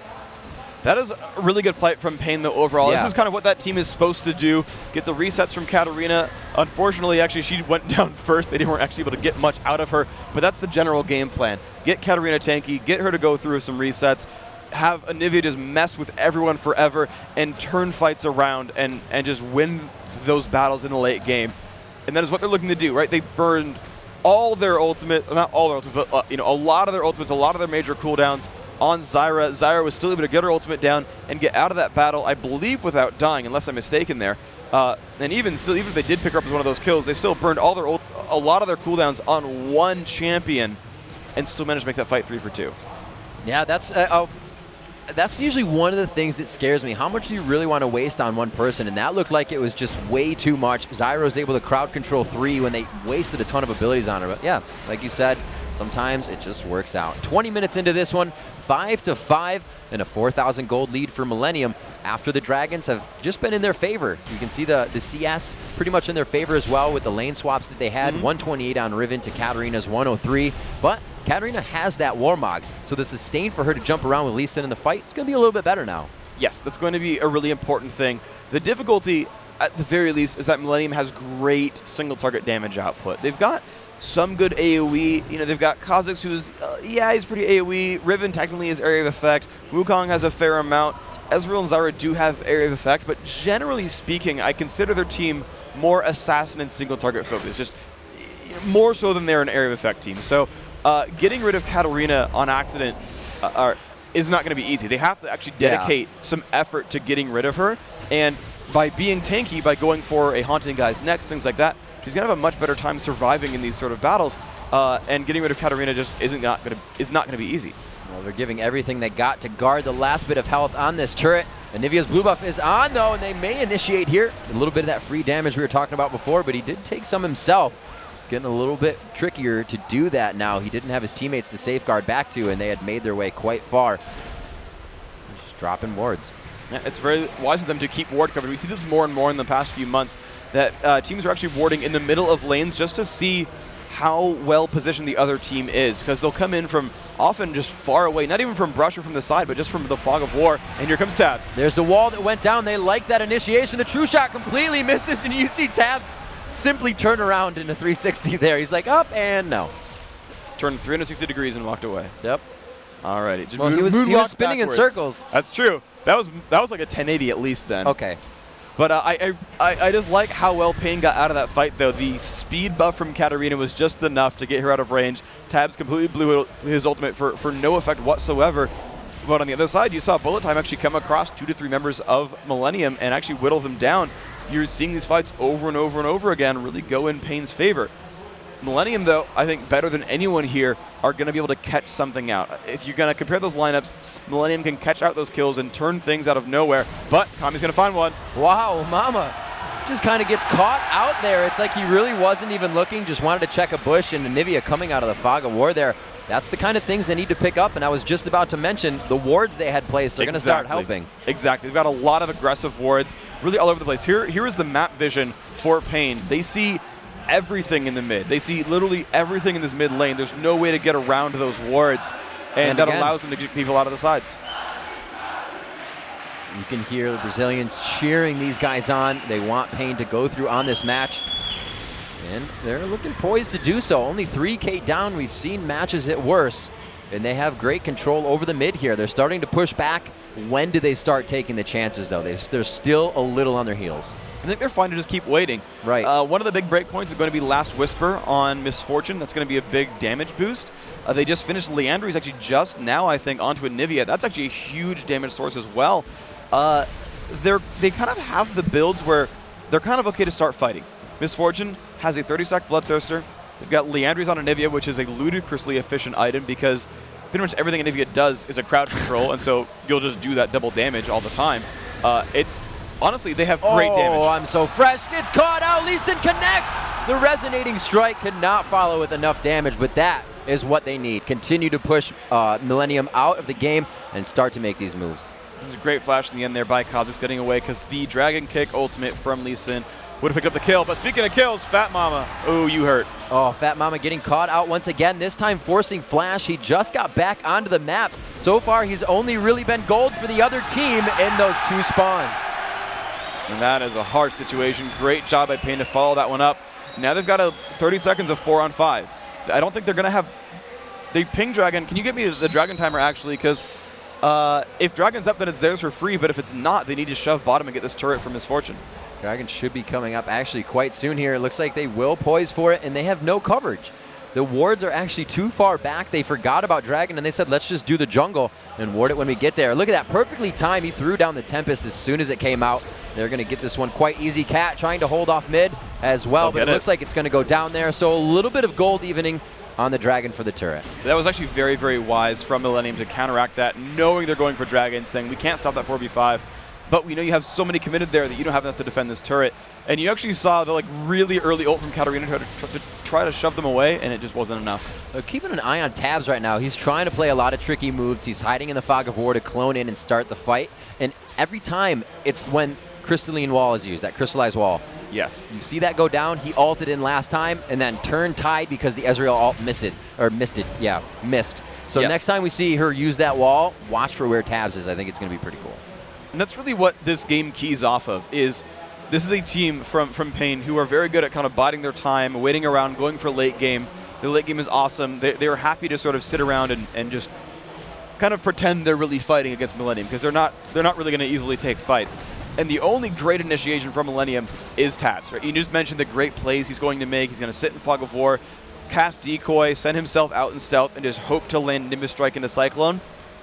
That is a really good fight from Pain, though, overall. Yeah. This is kind of what that team is supposed to do. Get the resets from Katarina. Unfortunately, actually, she went down first. They weren't actually able to get much out of her, but that's the general game plan. Get Katarina tanky, get her to go through some resets, have Anivia just mess with everyone forever and turn fights around and just win those battles in the late game. And that is what they're looking to do, right? They burned all their ultimate, not all their ultimate, but a lot of their ultimates, a lot of their major cooldowns on Zyra. Zyra was still able to get her ultimate down and get out of that battle, I believe, without dying, unless I'm mistaken there. And even still, even if they did pick her up as one of those kills, they still burned all their a lot of their cooldowns on one champion and still managed to make that fight 3 for 2. Yeah, that's usually one of the things that scares me. How much do you really want to waste on one person? And that looked like it was just way too much. Zyra was able to crowd control 3 when they wasted a ton of abilities on her. But yeah, like you said, sometimes it just works out. 20 minutes into this one, 5-5, and a 4,000 gold lead for Millenium after the Dragons have just been in their favor. You can see the CS pretty much in their favor as well with the lane swaps that they had. 128 on Riven to Katarina's 103. But Katarina has that Warmog, so the sustain for her to jump around with Lee Sin in the fight, it's going to be a little bit better now. Yes, that's going to be a really important thing. The difficulty, at the very least, is that Millenium has great single target damage output. They've got some good AoE. They've got Kha'Zix, who's, he's pretty AoE. Riven technically is area of effect. Wukong has a fair amount. Ezreal and Zyra do have area of effect, but generally speaking, I consider their team more assassin and single target focused, just more so than they're an area of effect team. So getting rid of Katarina on accident is not going to be easy. They have to actually dedicate some effort to getting rid of her, and by being tanky, by going for a Haunting Guy's next, things like that, she's going to have a much better time surviving in these sort of battles, and getting rid of Katarina just is not going to be easy. Well, they're giving everything they got to guard the last bit of health on this turret. Anivia's blue buff is on, though, and they may initiate here. A little bit of that free damage we were talking about before, but he did take some himself. It's getting a little bit trickier to do that now. He didn't have his teammates to safeguard back to, and they had made their way quite far. Just dropping wards. Yeah, it's very wise of them to keep ward covered. We see this more and more in the past few months, that teams are actually warding in the middle of lanes just to see how well positioned the other team is, because they'll come in from often just far away, not even from brush or from the side, but just from the fog of war, and here comes Tabs. There's the wall that went down. They like that initiation. The true shot completely misses, and you see Tabs simply turn around in a 360 there. He's like, up and no. turned 360 degrees and walked away. Yep. Alrighty. Just Well, he was spinning in circles. That's true. That was like a 1080 at least then. Okay. But I just like how well Payne got out of that fight, though. The speed buff from Katarina was just enough to get her out of range. Tabs completely blew his ultimate for no effect whatsoever. But on the other side, you saw Bullet Time actually come across 2 to 3 members of Millenium and actually whittle them down. You're seeing these fights over and over and over again really go in Payne's favor. Millenium, though, I think better than anyone here, are going to be able to catch something out. If you're going to compare those lineups, Millenium can catch out those kills and turn things out of nowhere, but Kami's going to find one. Wow, Mama just kind of gets caught out there. It's like he really wasn't even looking, just wanted to check a bush, and Anivia coming out of the fog of war there. That's the kind of things they need to pick up, and I was just about to mention the wards they had placed are going to start helping. Exactly. They've got a lot of aggressive wards, really all over the place. Here is the map vision for Payne. They see everything in the mid. They see literally everything in this mid lane. There's no way to get around those wards, and that allows them to get people out of the sides. You can hear the Brazilians cheering these guys on. They want Payne to go through on this match, and they're looking poised to do so. Only 3K down. We've seen matches at worse, and they have great control over the mid here. They're starting to push back. When do they start taking the chances, though? They're still a little on their heels. I think they're fine to just keep waiting. Right. One of the big breakpoints is going to be Last Whisper on Misfortune. That's going to be a big damage boost. They just finished Leandro. He's actually just now, I think, onto Anivia. That's actually a huge damage source as well. They kind of have the builds where they're kind of okay to start fighting. Misfortune has a 30-stack Bloodthirster. They've got Leandri's on Anivia, which is a ludicrously efficient item because pretty much everything Anivia does is a crowd control, and so you'll just do that double damage all the time. Honestly, they have great damage. Oh, I'm so fresh. It's caught out. Lee Sin connects. The resonating strike could not follow with enough damage, but that is what they need. Continue to push Millenium out of the game and start to make these moves. There's a great flash in the end there by Kha'Zix getting away because the Dragon Kick ultimate from Lee Sin would have picked up the kill. But speaking of kills, Fat Mama. Oh, you hurt. Oh, Fat Mama getting caught out once again, this time forcing Flash. He just got back onto the map. So far, he's only really been gold for the other team in those 2 spawns. And that is a hard situation. Great job by Payne to follow that one up. Now they've got 30 seconds of 4-on-5. I don't think they're going to have... They ping Dragon. Can you get me the Dragon timer, actually? Because if Dragon's up, then it's theirs for free. But if it's not, they need to shove bottom and get this turret for Misfortune. Dragon should be coming up actually quite soon here. It looks like they will poise for it, and they have no coverage. The wards are actually too far back. They forgot about Dragon, and they said, let's just do the jungle and ward it when we get there. Look at that. Perfectly timed. He threw down the Tempest as soon as it came out. They're going to get this one quite easy. Cat trying to hold off mid as well, but it looks like it's going to go down there. So a little bit of gold evening on the Dragon for the turret. That was actually very, very wise from Millenium to counteract that, knowing they're going for Dragon, saying we can't stop that 4v5. But we know you have so many committed there that you don't have enough to defend this turret. And you actually saw the really early ult from Katarina to try to shove them away, and it just wasn't enough. Keeping an eye on Tabs right now. He's trying to play a lot of tricky moves. He's hiding in the Fog of War to clone in and start the fight. And every time, it's when Crystalline Wall is used, that crystallized wall. Yes. You see that go down? He ulted in last time and then turned Tide because the Ezreal ult missed. So next time we see her use that wall, watch for where Tabs is. I think it's going to be pretty cool. And that's really what this game keys off of, is this is a team from Payne who are very good at kind of biding their time, waiting around, going for late game. The late game is awesome. They're happy to sort of sit around and just kind of pretend they're really fighting against Millenium, because they're not really going to easily take fights. And the only great initiation from Millenium is Tabs. Right? You just mentioned the great plays he's going to make. He's going to sit in Fog of War, cast Decoy, send himself out in stealth, and just hope to land Nimbus Strike into Cyclone.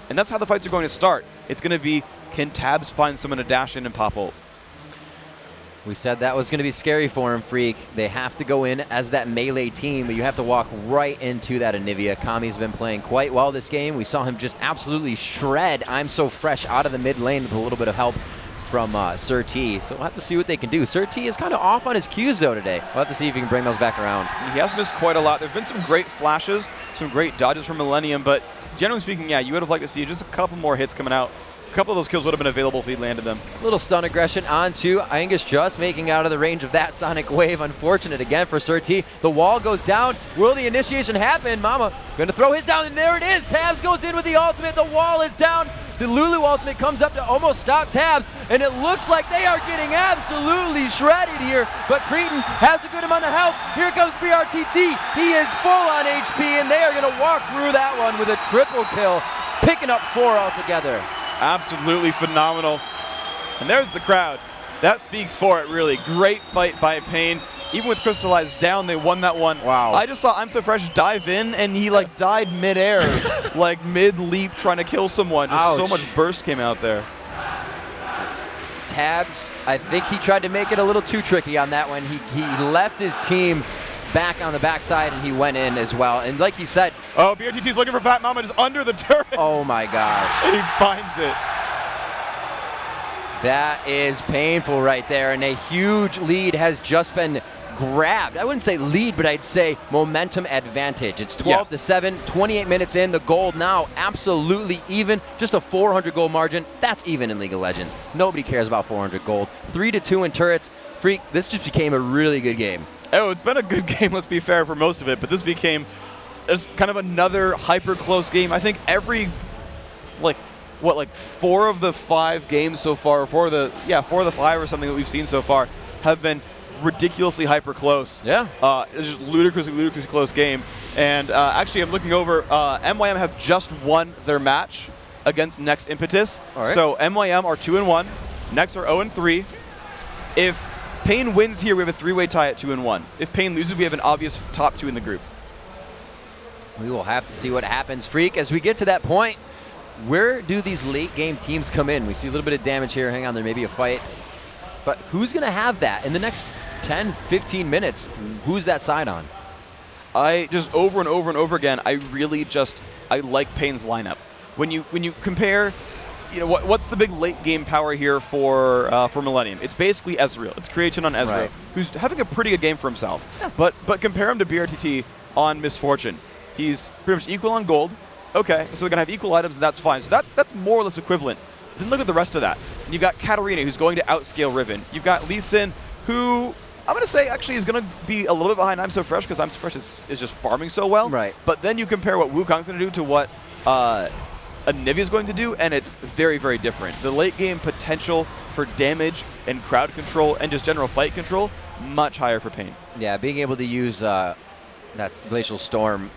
And that's how the fights are going to start. It's going to be, can Tabs find someone to dash in and pop ult? We said that was going to be scary for him, Freak. They have to go in as that melee team, but you have to walk right into that Anivia. Kami's been playing quite well this game. We saw him just absolutely shred I'm So Fresh out of the mid lane with a little bit of help from Sir T. So we'll have to see what they can do. Sir T is kind of off on his cues, though, today. We'll have to see if he can bring those back around. He has missed quite a lot. There have been some great flashes, some great dodges from Millenium, but generally speaking, yeah, you would have liked to see just a couple more hits coming out. A couple of those kills would have been available if he landed them. Little stun aggression onto Angus, just making out of the range of that Sonic Wave. Unfortunate again for Sir T. The wall goes down. Will the initiation happen? Mama going to throw his down, and there it is. Tabs goes in with the ultimate. The wall is down. The Lulu ultimate comes up to almost stop Tabs, and it looks like they are getting absolutely shredded here. But Cretan has a good amount of health. Here comes BRTT. He is full on HP, and they are going to walk through that one with a triple kill, picking up 4 altogether. Absolutely phenomenal. And there's the crowd. That speaks for it, really. Great fight by Pain. Even with Crystallized down, they won that one. Wow. I just saw I'm So Fresh dive in, and he like died mid-air, like mid-leap trying to kill someone. Just so much burst came out there. Tabs, I think he tried to make it a little too tricky on that one. He left his team back on the backside, and he went in as well. And like you said... Oh, BRTT's looking for Fat Mama, just under the turret. Oh my gosh. And he finds it. That is painful right there, and a huge lead has just been grabbed. I wouldn't say lead, but I'd say momentum advantage. It's 12-7, 28 minutes in. The gold now absolutely even. Just a 400 gold margin. That's even in League of Legends. Nobody cares about 400 gold. 3-2 in turrets. Freak, this just became a really good game. Oh, it's been a good game, let's be fair, for most of it, but this became kind of another hyper close game. I think every, like 4 of the 5 games so far, 4 of the 5 or something that we've seen so far have been ridiculously hyper close. Yeah. It's just ludicrously close game. And actually, I'm looking over. MYM have just won their match against Next Impetus. All right. So MYM are 2-1. Next are 0-3. If Pain wins here, we have a 3-way tie at 2-1. If Pain loses, we have an obvious top 2 in the group. We will have to see what happens, Freak. As we get to that point, where do these late game teams come in? We see a little bit of damage here. Hang on, there may be a fight. But who's going to have that in the next 10, 15 minutes? Who's that side on? I just over and over again, I like Pain's lineup. When you compare, what's the big late game power here for Millenium? It's basically Ezreal. It's Creation on Ezreal, right, who's having a pretty good game for himself. Yeah. But compare him to BRTT on Misfortune. He's pretty much equal on gold. Okay, so they're going to have equal items, and that's fine. So that's more or less equivalent. Then look at the rest of that. You've got Katarina, who's going to outscale Riven. You've got Lee Sin, who I'm going to say actually is going to be a little bit behind I'm So Fresh, because I'm So Fresh is just farming so well. Right. But then you compare what Wukong's going to do to what Anivia's going to do, and it's very, very different. The late game potential for damage and crowd control and just general fight control, much higher for Pain. Yeah, being able to use that Glacial Storm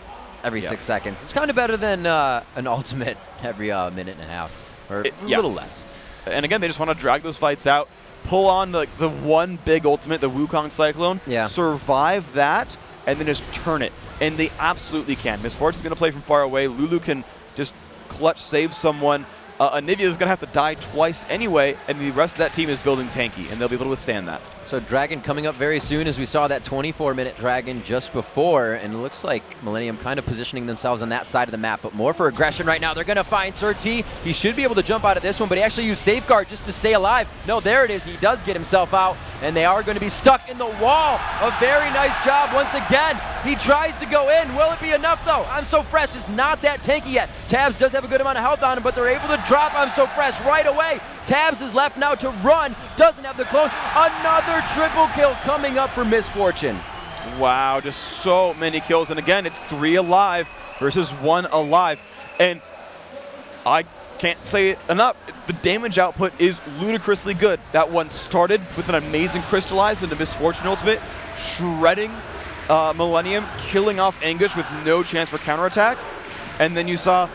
every 6 seconds. It's kind of better than an ultimate every minute and a half, or a little less. And again, they just want to drag those fights out, pull on the one big ultimate, the Wukong Cyclone, survive that, and then just turn it. And they absolutely can. Misfortune's going to play from far away. Lulu can just clutch save someone. Anivia is going to have to die twice anyway, and the rest of that team is building tanky, and they'll be able to withstand that. So Dragon coming up very soon, as we saw that 24-minute Dragon just before, and it looks like Millenium kind of positioning themselves on that side of the map, but more for aggression right now. They're going to find Sir T. He should be able to jump out of this one, but he actually used Safeguard just to stay alive. No, there it is. He does get himself out, and they are going to be stuck in the wall. A very nice job once again. He tries to go in. Will it be enough, though? I'm So Fresh is not that tanky yet. Tabs does have a good amount of health on him, but they're able to drop I'm So Fresh right away. Tabs is left now to run. Doesn't have the clone. Another triple kill coming up for Misfortune. Wow, just so many kills. And again, it's 3 alive versus 1 alive. And I can't say it enough. The damage output is ludicrously good. That one started with an amazing Crystallize into Misfortune ultimate, shredding Millenium, killing off Anguish with no chance for counterattack. And then you saw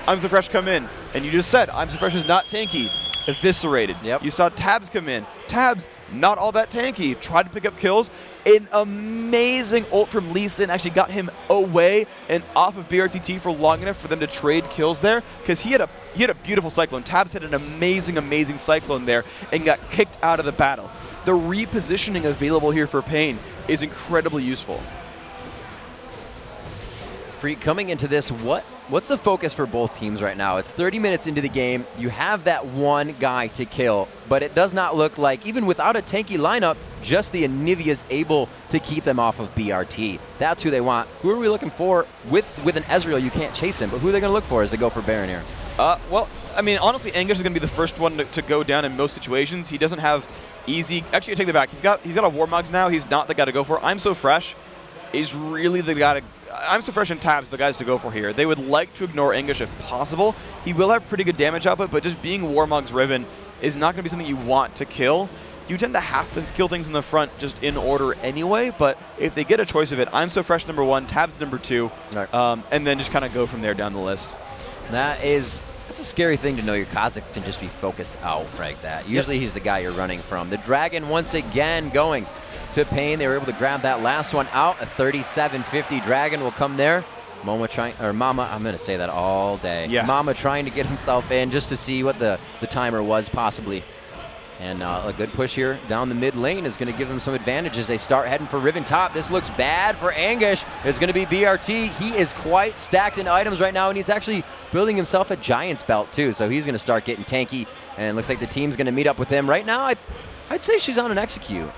I'm So Fresh come in. And you just said, I'm So Fresh is not tanky. Eviscerated. Yep. You saw Tabs come in. Tabs, not all that tanky. Tried to pick up kills. An amazing ult from Lee Sin actually got him away and off of BRTT for long enough for them to trade kills there, because he had a beautiful Cyclone. Tabs had an amazing Cyclone there and got kicked out of the battle. The repositioning available here for Pain is incredibly useful. Freak, coming into this, what's the focus for both teams right now? It's 30 minutes into the game. You have that one guy to kill, but it does not look like, even without a tanky lineup, just the Anivia's able to keep them off of BRT. That's who they want. Who are we looking for? With an Ezreal, you can't chase him, but who are they going to look for as they go for Baron here? Well, I mean, honestly, Angus is going to be the first one to go down in most situations. He doesn't have easy... Actually, I take that back. He's got a Warmogs now. He's not the guy to go for. I'm So Fresh is really the guy I'm so fresh and Tabs, the guys to go for here. They would like to ignore English if possible. He will have pretty good damage output, but just being Warmog's Riven is not going to be something you want to kill. You tend to have to kill things in the front just in order anyway, but if they get a choice of it, I'm so fresh number 1, Tabs number 2, Right. and then just kind of go from there down the list. That's a scary thing to know your Kha'Zix can just be focused out like that. Usually he's the guy you're running from. The Dragon once again going to Pain. They were able to grab that last one out. A 37-50 Dragon will come there. Mama, I'm going to say that all day. Yeah. Mama trying to get himself in just to see what the timer was possibly. And a good push here down the mid lane is going to give them some advantages. They start heading for Riven top. This looks bad for Anguish. It's going to be BRT. He is quite stacked in items right now, and he's actually building himself a Giant's belt too. So he's going to start getting tanky, and it looks like the team's going to meet up with him. Right now, I'd say she's on an execute.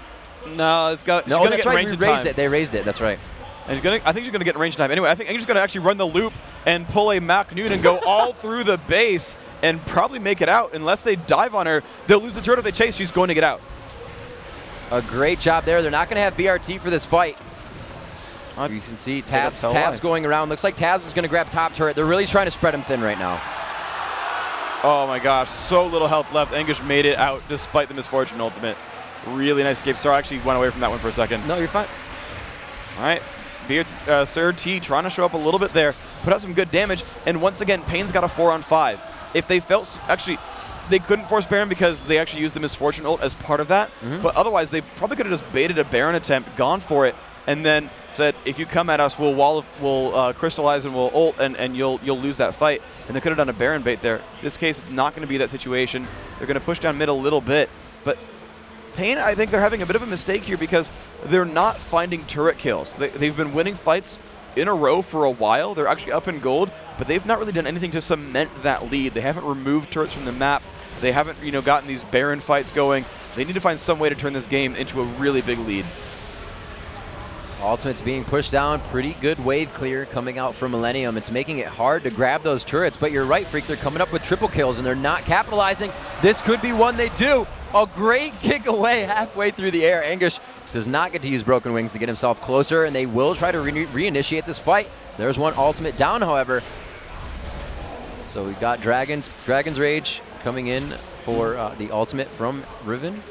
No, it's got. No, that's right. They raised it. That's right. And I think she's going to get in range time. Anyway, I think Anguish is going to actually run the loop and pull a Mac Noon and go all through the base and probably make it out. Unless they dive on her, they'll lose the turret if they chase. She's going to get out. A great job there. They're not going to have BRT for this fight. You can see Tabs going around. Looks like Tabs is going to grab top turret. They're really trying to spread him thin right now. Oh my gosh, so little health left. Anguish made it out despite the misfortune ultimate. Really nice escape. Sorry, I actually went away from that one for a second. No, you're fine. All right. Sir T trying to show up a little bit there, put out some good damage, and once again, Pain's got a 4-on-5. If they felt, actually, they couldn't force Baron because they actually used the Misfortune ult as part of that, but otherwise they probably could have just baited a Baron attempt, gone for it, and then said, if you come at us, we'll crystallize and we'll ult, and you'll lose that fight. And they could have done a Baron bait there. In this case, it's not going to be that situation. They're going to push down mid a little bit, but Pain, I think they're having a bit of a mistake here because they're not finding turret kills. They've been winning fights in a row for a while. They're actually up in gold, but they've not really done anything to cement that lead. They haven't removed turrets from the map. They haven't, gotten these Baron fights going. They need to find some way to turn this game into a really big lead. Ultimate's being pushed down. Pretty good wave clear coming out from Millenium. It's making it hard to grab those turrets, but you're right, Freak. They're coming up with triple kills, and they're not capitalizing. This could be one they do. A great kick away halfway through the air. Anguish does not get to use Broken Wings to get himself closer, and they will try to reinitiate this fight. There's one ultimate down, however. So we've got Dragon's Rage coming in for the ultimate from Riven.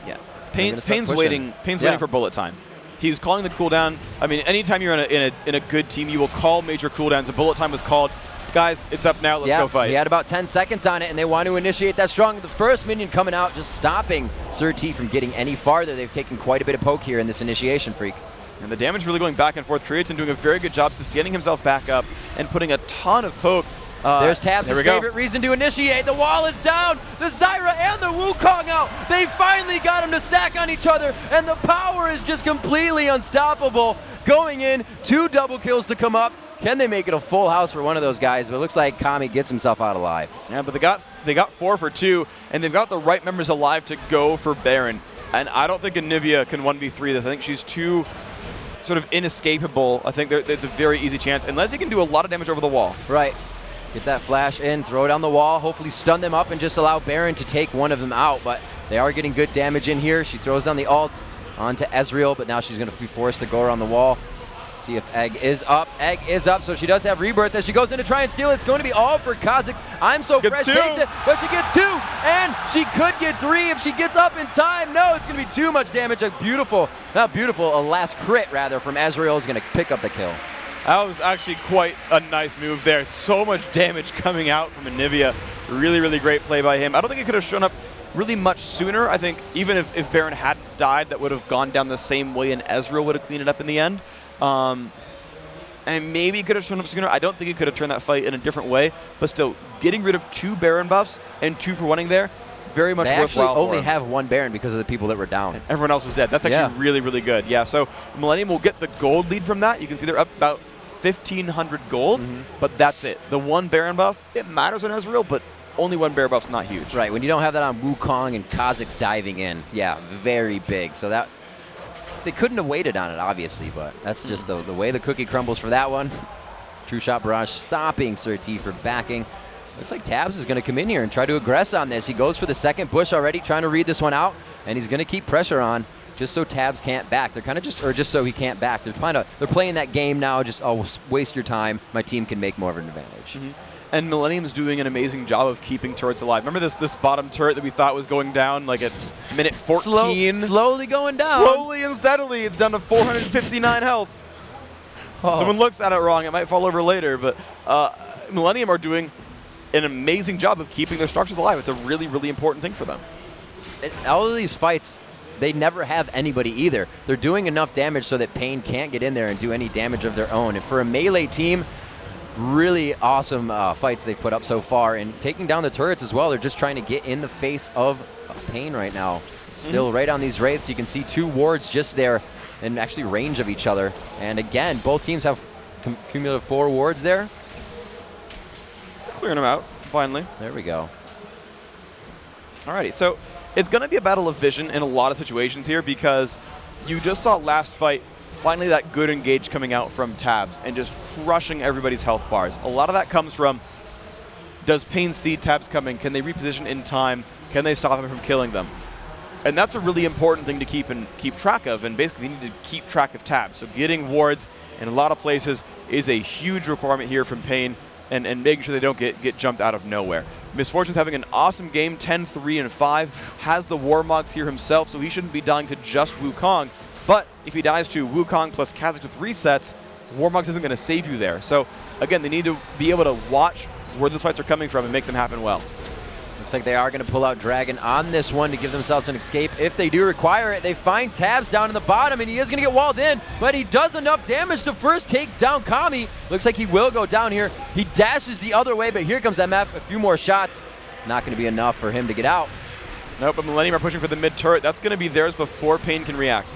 Yeah. Pain's waiting for bullet time. He's calling the cooldown. I mean, anytime you're in a good team, you will call major cooldowns. A bullet time was called. Guys, it's up now. Let's go fight. He had about 10 seconds on it, and they want to initiate that strong. The first minion coming out, just stopping Sir T from getting any farther. They've taken quite a bit of poke here in this initiation, Freak. And the damage really going back and forth. Creatin doing a very good job sustaining himself back up and putting a ton of poke. There's Tabs' favorite reason to initiate. The wall is down. The Zyra and the Wukong out. They finally got them to stack on each other, and the power is just completely unstoppable. Going in, 2 double kills to come up. Can they make it a full house for one of those guys? But it looks like Kami gets himself out alive. Yeah, but they got 4 for 2, and they've got the right members alive to go for Baron. And I don't think Anivia can 1v3 this. I think she's too sort of inescapable. I think there's a very easy chance, unless he can do a lot of damage over the wall. Right. Get that flash in, throw it on the wall, hopefully stun them up and just allow Baron to take one of them out. But they are getting good damage in here. She throws down the ult onto Ezreal, but now she's going to be forced to go around the wall. See if Egg is up. Egg is up, so she does have Rebirth as she goes in to try and steal it. It's going to be all for Kha'Zix. I'm so fresh takes it, but she gets 2, and she could get 3 if she gets up in time. No, it's going to be too much damage. A last crit rather from Ezreal is going to pick up the kill. That was actually quite a nice move there. So much damage coming out from Anivia. Really, really great play by him. I don't think he could have shown up really much sooner. I think even if Baron hadn't died, that would have gone down the same way, and Ezreal would have cleaned it up in the end. And maybe he could have shown up sooner. I don't think he could have turned that fight in a different way. But still, getting rid of 2 Baron buffs and 2 for winning there, very much worthwhile. They actually only have 1 Baron because of the people that were down. And everyone else was dead. That's actually really, really good. Yeah, so Millenium will get the gold lead from that. You can see they're up about 1,500 gold, but that's it. The 1 Baron buff, it matters on Ezreal, but only 1 Baron buff's not huge. Right, when you don't have that on Wukong and Kha'Zix diving in, very big. So that they couldn't have waited on it, obviously, but that's just the way the cookie crumbles for that one. True Shot Barrage stopping Sir T for backing. Looks like Tabs is going to come in here and try to aggress on this. He goes for the second push already, trying to read this one out, and he's going to keep pressure on. just so Tabs can't back. They're kind of just so he can't back. They're playing that game now. Just waste your time. My team can make more of an advantage. And Millennium's doing an amazing job of keeping turrets alive. Remember this bottom turret that we thought was going down like at minute 14? Slowly going down. Slowly and steadily, it's down to 459 health. Someone looks at it wrong, it might fall over later, but Millennium are doing an amazing job of keeping their structures alive. It's a really, really important thing for them. All of these fights, they never have anybody either. They're doing enough damage so that Pain can't get in there and do any damage of their own. And for a melee team, really awesome fights they've put up so far. And taking down the turrets as well, they're just trying to get in the face of Pain right now. Still right on these Wraiths, you can see 2 wards just there in actually range of each other. And again, both teams have cumulative 4 wards there. Clearing them out, finally. There we go. Alrighty, so it's going to be a battle of vision in a lot of situations here because you just saw last fight, finally that good engage coming out from Tabs and just crushing everybody's health bars. A lot of that comes from, does Pain see Tabs coming? Can they reposition in time? Can they stop him from killing them? And that's a really important thing to keep track of, and basically you need to keep track of Tabs. So getting wards in a lot of places is a huge requirement here from Pain, and making sure they don't get jumped out of nowhere. Misfortune's having an awesome game, 10-3-5, has the Warmogs here himself, so he shouldn't be dying to just Wukong. But if he dies to Wukong plus Kha'Zix with resets, Warmogs isn't going to save you there. So again, they need to be able to watch where those fights are coming from and make them happen well. Looks like they are going to pull out Dragon on this one to give themselves an escape. If they do require it, they find Tabs down in the bottom, and he is going to get walled in, but he does enough damage to first take down Kami. Looks like he will go down here. He dashes the other way, but here comes MF. A few more shots. Not going to be enough for him to get out. Nope, but Millennium are pushing for the mid turret. That's going to be theirs before Pain can react.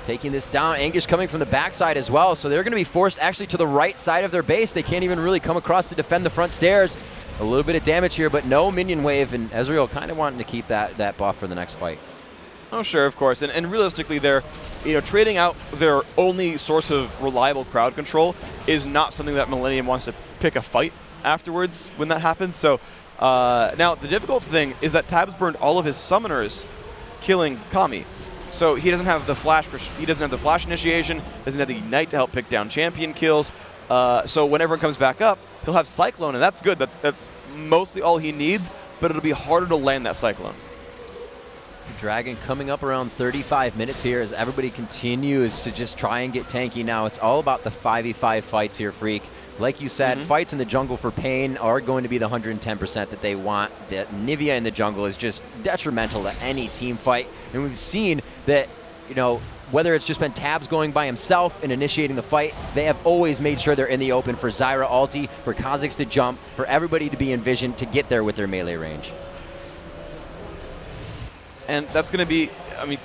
Taking this down. Anguish coming from the backside as well, so they're going to be forced actually to the right side of their base. They can't even really come across to defend the front stairs. A little bit of damage here, but no minion wave, and Ezreal kind of wanting to keep that buff for the next fight. Oh, sure, of course. And realistically, they're trading out their only source of reliable crowd control is not something that Millennium wants to pick a fight afterwards when that happens. So now the difficult thing is that Tabs burned all of his summoners killing Kami. So he doesn't have the flash. He doesn't have the flash initiation. Doesn't have the ignite to help pick down champion kills. So whenever it comes back up, he'll have Cyclone, and that's good. That's mostly all he needs. But it'll be harder to land that Cyclone. Dragon coming up around 35 minutes here as everybody continues to just try and get tanky now. It's all about the 5v5 fights here, Freak. Like you said, fights in the jungle for Pain are going to be the 110% that they want. The Nivea in the jungle is just detrimental to any team fight. And we've seen that, whether it's just been Tabs going by himself and initiating the fight, they have always made sure they're in the open for Zyra ulti, for Kha'Zix to jump, for everybody to be in vision to get there with their melee range. And that's going to be,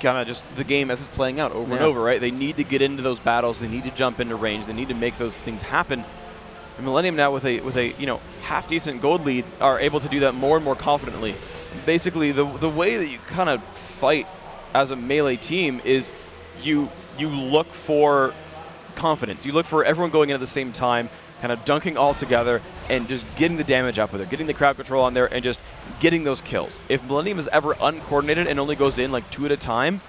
kind of just the game as it's playing out over and over, right? They need to get into those battles. They need to jump into range. They need to make those things happen. And Millennium now with a half-decent gold lead are able to do that more and more confidently. Basically, the way that you kind of fight as a melee team is you look for confidence. You look for everyone going in at the same time, kind of dunking all together and just getting the damage up with it, getting the crowd control on there and just getting those kills. If Millennium is ever uncoordinated and only goes in like 2 at a time,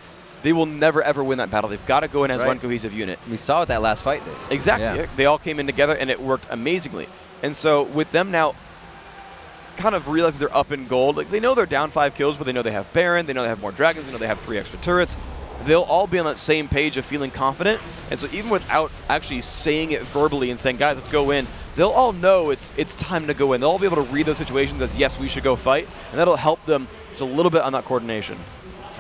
they will never ever win that battle. They've got to go in as one cohesive unit. We saw it that last fight. Exactly. Yeah. They all came in together and it worked amazingly. And so with them now kind of realizing they're up in gold, like they know they're down 5 kills, but they know they have Baron, they know they have more dragons, they know they have 3 extra turrets. They'll all be on that same page of feeling confident. And so even without actually saying it verbally and saying, guys, let's go in, they'll all know it's time to go in. They'll all be able to read those situations as, yes, we should go fight. And that'll help them just a little bit on that coordination.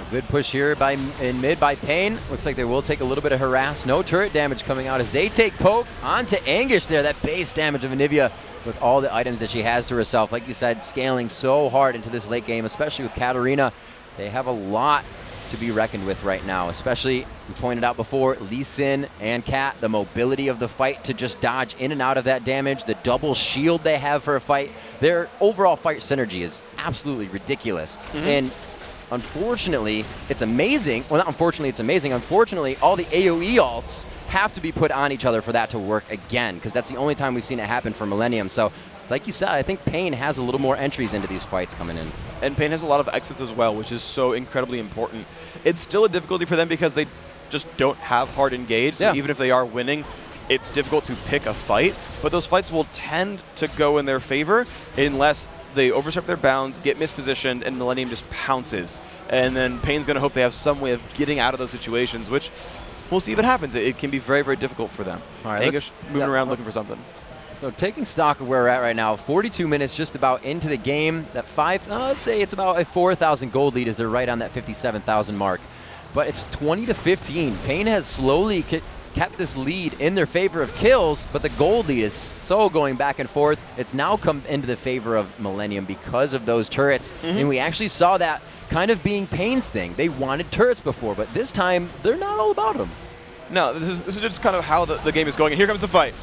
A good push here in mid by Pain. Looks like they will take a little bit of harass. No turret damage coming out as they take poke onto Anguish there. That base damage of Anivia with all the items that she has to herself. Like you said, scaling so hard into this late game, especially with Katarina. They have a lot to be reckoned with right now, especially, we pointed out before, Lee Sin and Kat, the mobility of the fight to just dodge in and out of that damage, the double shield they have for a fight. Their overall fight synergy is absolutely ridiculous. And unfortunately, it's amazing. Well, not unfortunately, it's amazing. Unfortunately, all the AoE ults have to be put on each other for that to work again, because that's the only time we've seen it happen for Millennium. So like you said, I think Pain has a little more entries into these fights coming in. And Pain has a lot of exits as well, which is so incredibly important. It's still a difficulty for them because they just don't have hard engage, so even if they are winning, it's difficult to pick a fight, but those fights will tend to go in their favor unless they overstep their bounds, get mispositioned, and Millenium just pounces. And then Pain's going to hope they have some way of getting out of those situations, which we'll see if it happens. It can be very, very difficult for them. All right, Angus moving around looking for something. So taking stock of where we're at right now, 42 minutes just about into the game. That let's say it's about a 4,000 gold lead as they're right on that 57,000 mark. But it's 20-15. Pain has slowly kept this lead in their favor of kills, but the gold lead is so going back and forth. It's now come into the favor of Millenium because of those turrets. And we actually saw that kind of being Pain's thing. They wanted turrets before, but this time they're not all about them. No, this is just kind of how the game is going. And here comes the fight.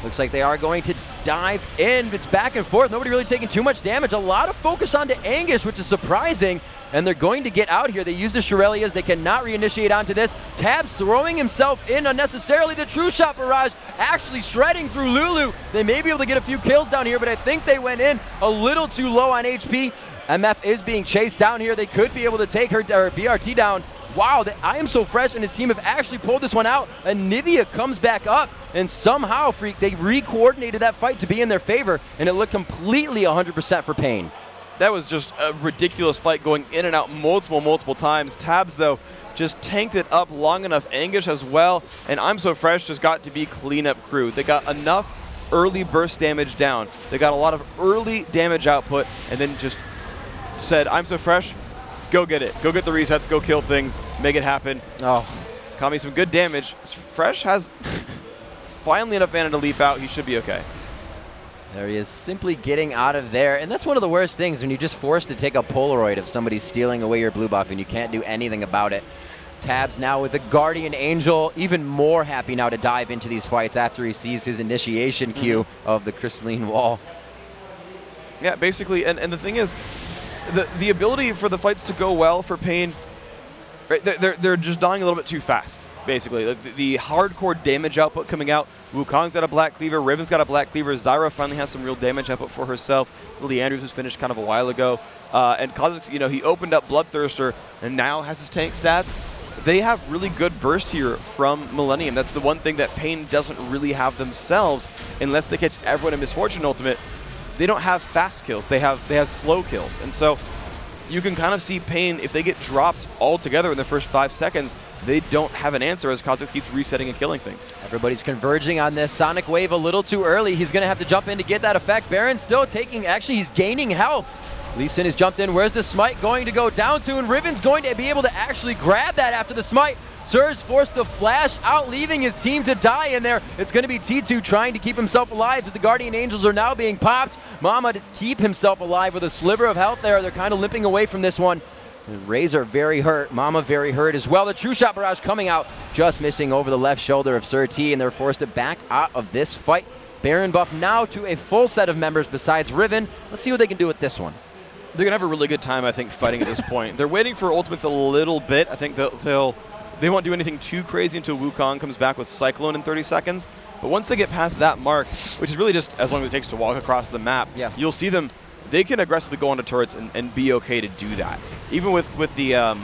Looks like they are going to dive in. It's back and forth. Nobody really taking too much damage. A lot of focus onto Angus, which is surprising. And they're going to get out here. They use the Shirelias. They cannot reinitiate onto this. Tabs throwing himself in unnecessarily. The True Shot Barrage actually shredding through Lulu. They may be able to get a few kills down here, but I think they went in a little too low on HP. MF is being chased down here. They could be able to take her BRT down. Wow, I Am So Fresh and his team have actually pulled this one out. And Nivea comes back up, and somehow, Freak, they re-coordinated that fight to be in their favor, and it looked completely 100% for Pain. That was just a ridiculous fight going in and out multiple times. Tabs, though, just tanked it up long enough. Angus as well, and I'm So Fresh just got to be cleanup crew. They got enough early burst damage down. They got a lot of early damage output, and then just said, I'm So Fresh, go get it. Go get the resets, go kill things, make it happen. Oh. Caught me some good damage. Fresh has finally enough mana to leap out. He should be okay. There he is, simply getting out of there. And that's one of the worst things when you're just forced to take a Polaroid of somebody stealing away your blue buff and you can't do anything about it. Tabs now with the Guardian Angel, even more happy now to dive into these fights after he sees his initiation cue of the Crystalline Wall. Yeah, basically, and the thing is, the ability for the fights to go well for Pain, right, they're just dying a little bit too fast, basically. The hardcore damage output coming out, Wukong's got a Black Cleaver, Riven's got a Black Cleaver, Zyra finally has some real damage output for herself, Lily Andrews was finished kind of a while ago, and Kha'Zix, he opened up Bloodthirster and now has his tank stats. They have really good burst here from Millenium. That's the one thing that Pain doesn't really have themselves unless they catch everyone in Misfortune Ultimate. They don't have fast kills, they have slow kills, and so you can kind of see Pain, if they get dropped altogether in the first 5 seconds, they don't have an answer as Kha'Zix keeps resetting and killing things. Everybody's converging on this Sonic Wave a little too early. He's going to have to jump in to get that effect. Baron still taking, actually he's gaining health. Lee Sin has jumped in. Where's the smite going to go down to? And Riven's going to be able to actually grab that after the smite. Surge forced to flash out, leaving his team to die in there. It's going to be T2 trying to keep himself alive, but the Guardian Angels are now being popped. Mama to keep himself alive with a sliver of health there. They're kind of limping away from this one. And Razor very hurt, Mama very hurt as well. The True Shot Barrage coming out, just missing over the left shoulder of Sir T, and they're forced to back out of this fight. Baron buff now to a full set of members besides Riven. Let's see what they can do with this one. They're going to have a really good time, I think, fighting at this point. They're waiting for ultimates a little bit. I think they won't do anything too crazy until Wukong comes back with Cyclone in 30 seconds. But once they get past that mark, which is really just as long as it takes to walk across the map, you'll see them. They can aggressively go onto turrets and be okay to do that. Even with the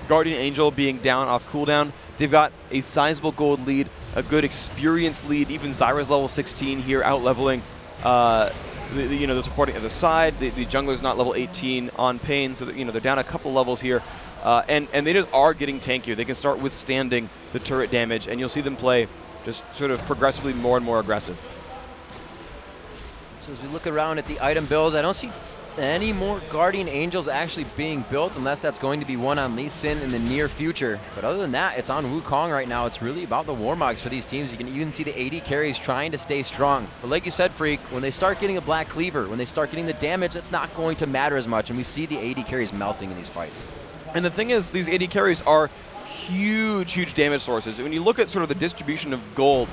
Guardian Angel being down off cooldown, they've got a sizable gold lead, a good experience lead. Even Zyra's level 16 here, out leveling. The supporting at the side. The jungler's not level 18 on Pain, so that, they're down a couple levels here. And they just are getting tankier. They can start withstanding the turret damage, and you'll see them play just sort of progressively more and more aggressive. So as we look around at the item builds, I don't see any more Guardian Angels actually being built unless that's going to be one on Lee Sin in the near future. But other than that, it's on Wukong right now. It's really about the Warmogs for these teams. You can even see the AD carries trying to stay strong. But like you said, Freak, when they start getting a Black Cleaver, when they start getting the damage, that's not going to matter as much. And we see the AD carries melting in these fights. And the thing is, these AD carries are huge damage sources. When you look at sort of the distribution of gold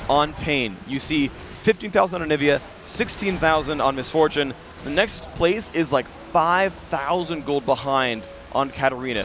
on Pain, you see 15,000 on Nivea, 16,000 on Misfortune. The next place is like 5,000 gold behind on Katarina.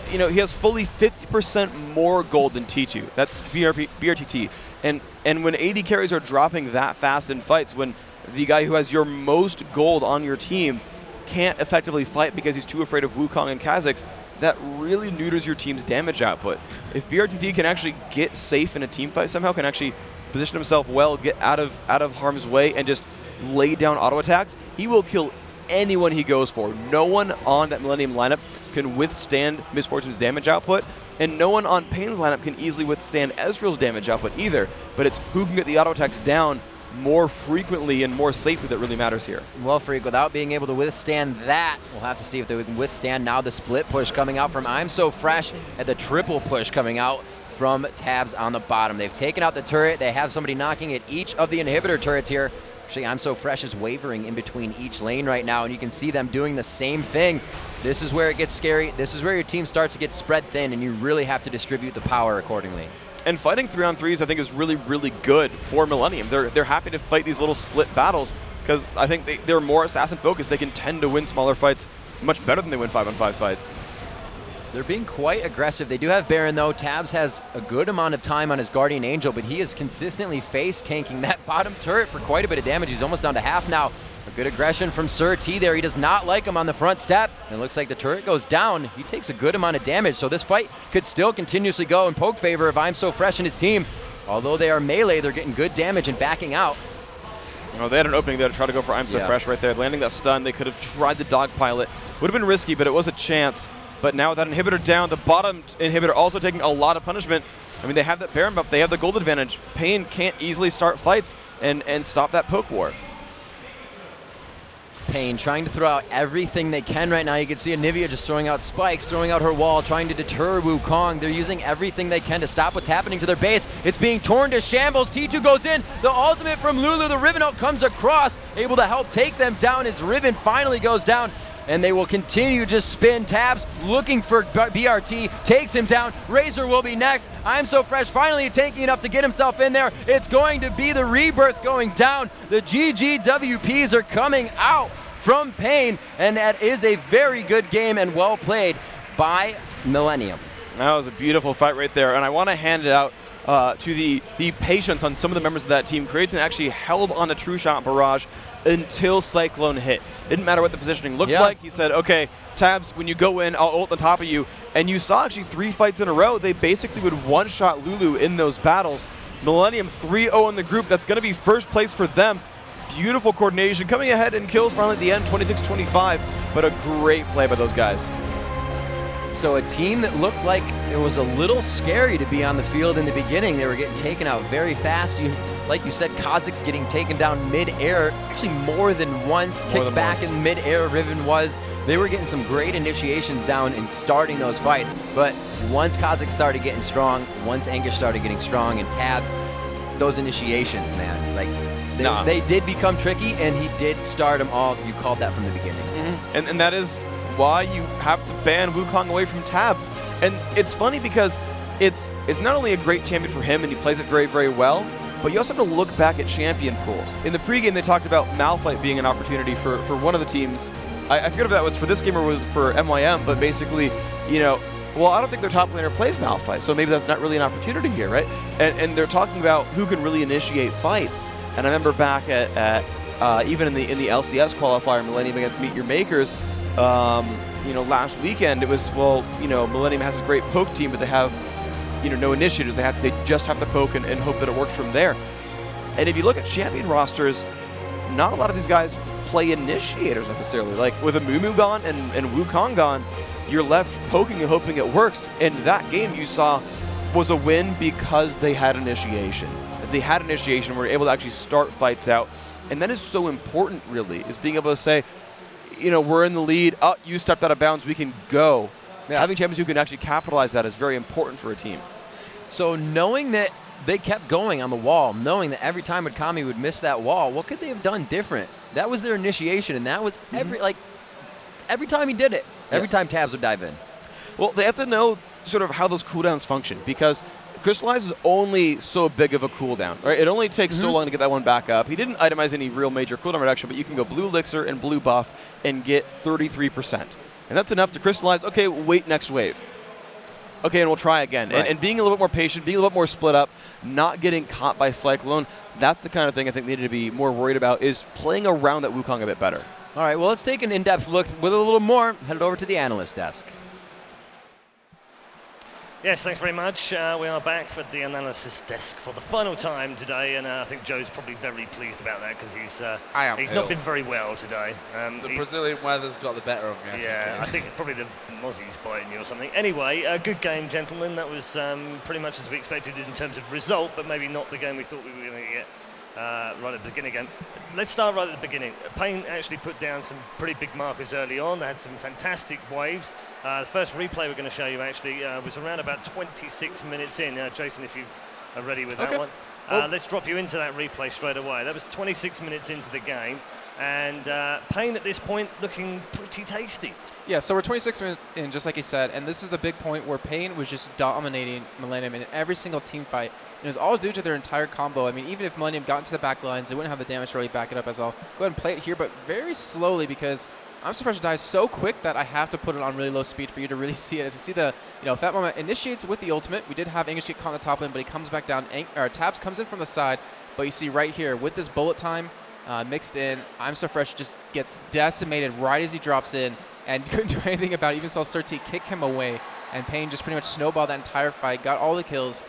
He has fully 50% more gold than T2. That's BRTT. And when AD carries are dropping that fast in fights, when the guy who has your most gold on your team can't effectively fight because he's too afraid of Wukong and Kha'Zix, that really neuters your team's damage output. If BRTT can actually get safe in a team fight somehow, can actually position himself well, get out of harm's way, and just lay down auto attacks, he will kill anyone he goes for. No one on that Millenium lineup can withstand Miss Fortune's damage output, and no one on Pain's lineup can easily withstand Ezreal's damage output either. But it's who can get the auto attacks down more frequently and more safely that really matters here. Well, Freak, without being able to withstand that, we'll have to see if they can withstand now the split push coming out from I'm So Fresh and the triple push coming out from Tabs on the bottom. They've taken out the turret. They have somebody knocking at each of the inhibitor turrets here. Actually, I'm So Fresh is wavering in between each lane right now, and you can see them doing the same thing. This is where it gets scary. This is where your team starts to get spread thin, and you really have to distribute the power accordingly. And fighting 3-on-3s, I think, is really, really good for Millenium. They're happy to fight these little split battles because I think they're more assassin-focused. They can tend to win smaller fights much better than they win 5-on-5 fights. They're being quite aggressive. They do have Baron, though. Tabs has a good amount of time on his Guardian Angel, but he is consistently face-tanking that bottom turret for quite a bit of damage. He's almost down to half now. A good aggression from Sir T there. He does not like him on the front step. And it looks like the turret goes down. He takes a good amount of damage, so this fight could still continuously go in poke favor of I'm So Fresh and his team. Although they are melee, they're getting good damage and backing out. You know, they had an opening there to try to go for I'm So Fresh right there. Landing that stun, they could have tried the dog pilot. Would have been risky, but it was a chance. But now with that inhibitor down, the bottom inhibitor also taking a lot of punishment. I mean, they have that Baron buff. They have the gold advantage. Pain can't easily start fights and stop that poke war. Pain trying to throw out everything they can right now. You can see Anivia just throwing out spikes, throwing out her wall, trying to deter Wukong. They're using everything they can to stop what's happening to their base. It's being torn to shambles. T2 goes in. The ultimate from Lulu. The Riven ult comes across, able to help take them down as Riven finally goes down. And they will continue to spin. Tabs looking for BRT, takes him down. Razor will be next. I'm So Fresh finally taking enough to get himself in there. It's going to be the Rebirth going down. The GGWPs are coming out from Pain, and that is a very good game and well played by Millenium. That was a beautiful fight right there, and I want to hand it out to the patience on some of the members of that team. Creaton actually held on a True Shot barrage until Cyclone hit. Didn't matter what the positioning looked like. He said, okay, Tabs, when you go in, I'll ult on top of you. And you saw actually 3 fights in a row, they basically would one-shot Lulu in those battles. Millenium 3-0 in the group. That's going to be first place for them. Beautiful coordination. Coming ahead in kills finally at the end, 26-25. But a great play by those guys. So a team that looked like it was a little scary to be on the field in the beginning. They were getting taken out very fast. Like you said, Kha'Zix getting taken down mid-air, actually more than once. Kicked back in mid-air, Riven was. They were getting some great initiations down and starting those fights. But once Kha'Zix started getting strong, once Angus started getting strong, and Tabs, those initiations, man, like they did become tricky, and he did start them all. You called that from the beginning. Mm-hmm. And that is why you have to ban Wukong away from Tabs. And it's funny because it's not only a great champion for him, and he plays it very, very well, but you also have to look back at champion pools. In the pregame, they talked about Malphite being an opportunity for one of the teams. I forget if that was for this game or was for MYM, but basically, you know, well, I don't think their top laner plays Malphite, so maybe that's not really an opportunity here, right? And they're talking about who can really initiate fights. And I remember back at even in the LCS qualifier, Millenium against Meet Your Makers, you know, last weekend, it was, well, you know, Millenium has a great poke team, but they have, you know, no initiatives. They just have to poke and hope that it works from there. And if you look at champion rosters, not a lot of these guys play initiators necessarily. Like with a Mumu gone and Wukong gone, you're left poking and hoping it works. And that game you saw was a win because they had initiation. They had initiation, were able to actually start fights out. And that is so important, really, is being able to say, you know, we're in the lead. Oh, you stepped out of bounds. We can go. Yeah. Having champions who can actually capitalize that is very important for a team. So knowing that they kept going on the wall, knowing that every time Akami would miss that wall, what could they have done different? That was their initiation, and that was every time he did it. Every time Tabs would dive in. Well, they have to know sort of how those cooldowns function, because Crystallize is only so big of a cooldown, right? It only takes so long to get that one back up. He didn't itemize any real major cooldown reduction, but you can go blue elixir and blue buff and get 33%. And that's enough to crystallize, okay, wait next wave. okay, and we'll try again. Right. And being a little bit more patient, being a little bit more split up, not getting caught by Cyclone, that's the kind of thing I think they need to be more worried about, is playing around that Wukong a bit better. All right, well, let's take an in-depth look with a little more. Headed over to the analyst desk. Yes, thanks very much. We are back at the analysis desk for the final time today, and I think Joe's probably very pleased about that because he's not been very well today. The Brazilian weather's got the better of me. I think probably the Mozzie's biting you or something. Anyway, a good game, gentlemen. That was pretty much as we expected in terms of result, but maybe not the game we thought we were going to get. Right at the beginning again. Let's start right at the beginning. Payne actually put down some pretty big markers early on. They had some fantastic waves. The first replay we're going to show you actually was around about 26 minutes in. Jason, if you are ready with that one. Let's drop you into that replay straight away. That was 26 minutes into the game. And Payne at this point looking pretty tasty. Yeah, so we're 26 minutes in, just like you said, and this is the big point where Payne was just dominating Millenium in every single team fight. And it was all due to their entire combo. I mean, even if Millenium got into the back lines, they wouldn't have the damage to really back it up as well. Go ahead and play it here, but very slowly because I'm surprised it dies so quick that I have to put it on really low speed for you to really see it. As you see the, Fat Mama initiates with the ultimate. We did have English get caught on the top lane, but he comes back down. Tabs comes in from the side, but you see right here with this bullet time mixed in, I'm So Fresh just gets decimated right as he drops in and couldn't do anything about it. Even saw Surti kick him away, and Payne just pretty much snowballed that entire fight, got all the kills.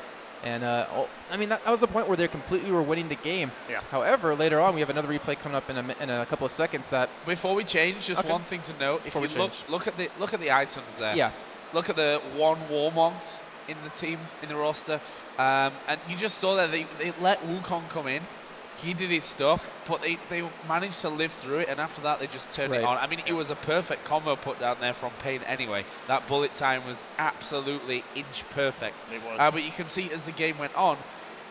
And, that was the point where they completely were winning the game. Yeah. However, later on, we have another replay coming up in a couple of seconds that... Before we change, just one thing to note. If you look at the items there. Yeah. Look at the one Warmogs in the team, in the roster. And you just saw that they let Wukong come in. He did his stuff, but they managed to live through it, and after that they just turned it on. I mean, it was a perfect combo put down there from Payne anyway. That bullet time was absolutely inch perfect. It was. But you can see as the game went on,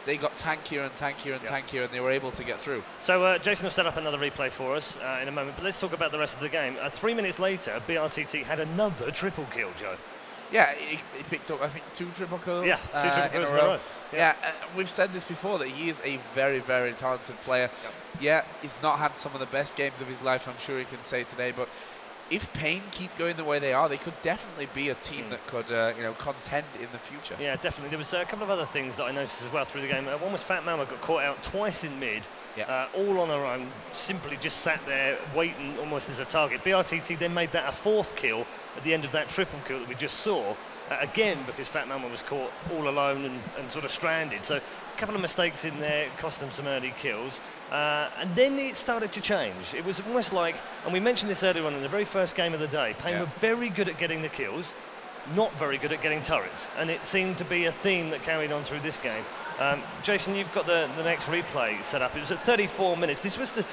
they got tankier and tankier and tankier, and they were able to get through. So Jason will set up another replay for us in a moment, but let's talk about the rest of the game. 3 minutes later, BRTT had another triple kill, Joe. Yeah, he picked up, I think, 2 triple kills. Yeah, 2 triple kills in a row. Yeah, we've said this before, that he is a very, very talented player. Yep. Yeah, he's not had some of the best games of his life, I'm sure he can say today, but if Payne keep going the way they are, they could definitely be a team that could, contend in the future. Yeah, definitely. There was a couple of other things that I noticed as well through the game. One was Fat Mama got caught out twice in mid, all on her own, simply just sat there waiting almost as a target. BRTT then made that a 4th kill at the end of that triple kill that we just saw. Again, because Fat Mama was caught all alone and sort of stranded. So a couple of mistakes in there cost them some early kills. And then it started to change. It was almost like, and we mentioned this earlier on in the very first game of the day, Payne were very good at getting the kills, not very good at getting turrets. And it seemed to be a theme that carried on through this game. Jason, you've got the next replay set up. It was at 34 minutes. This was the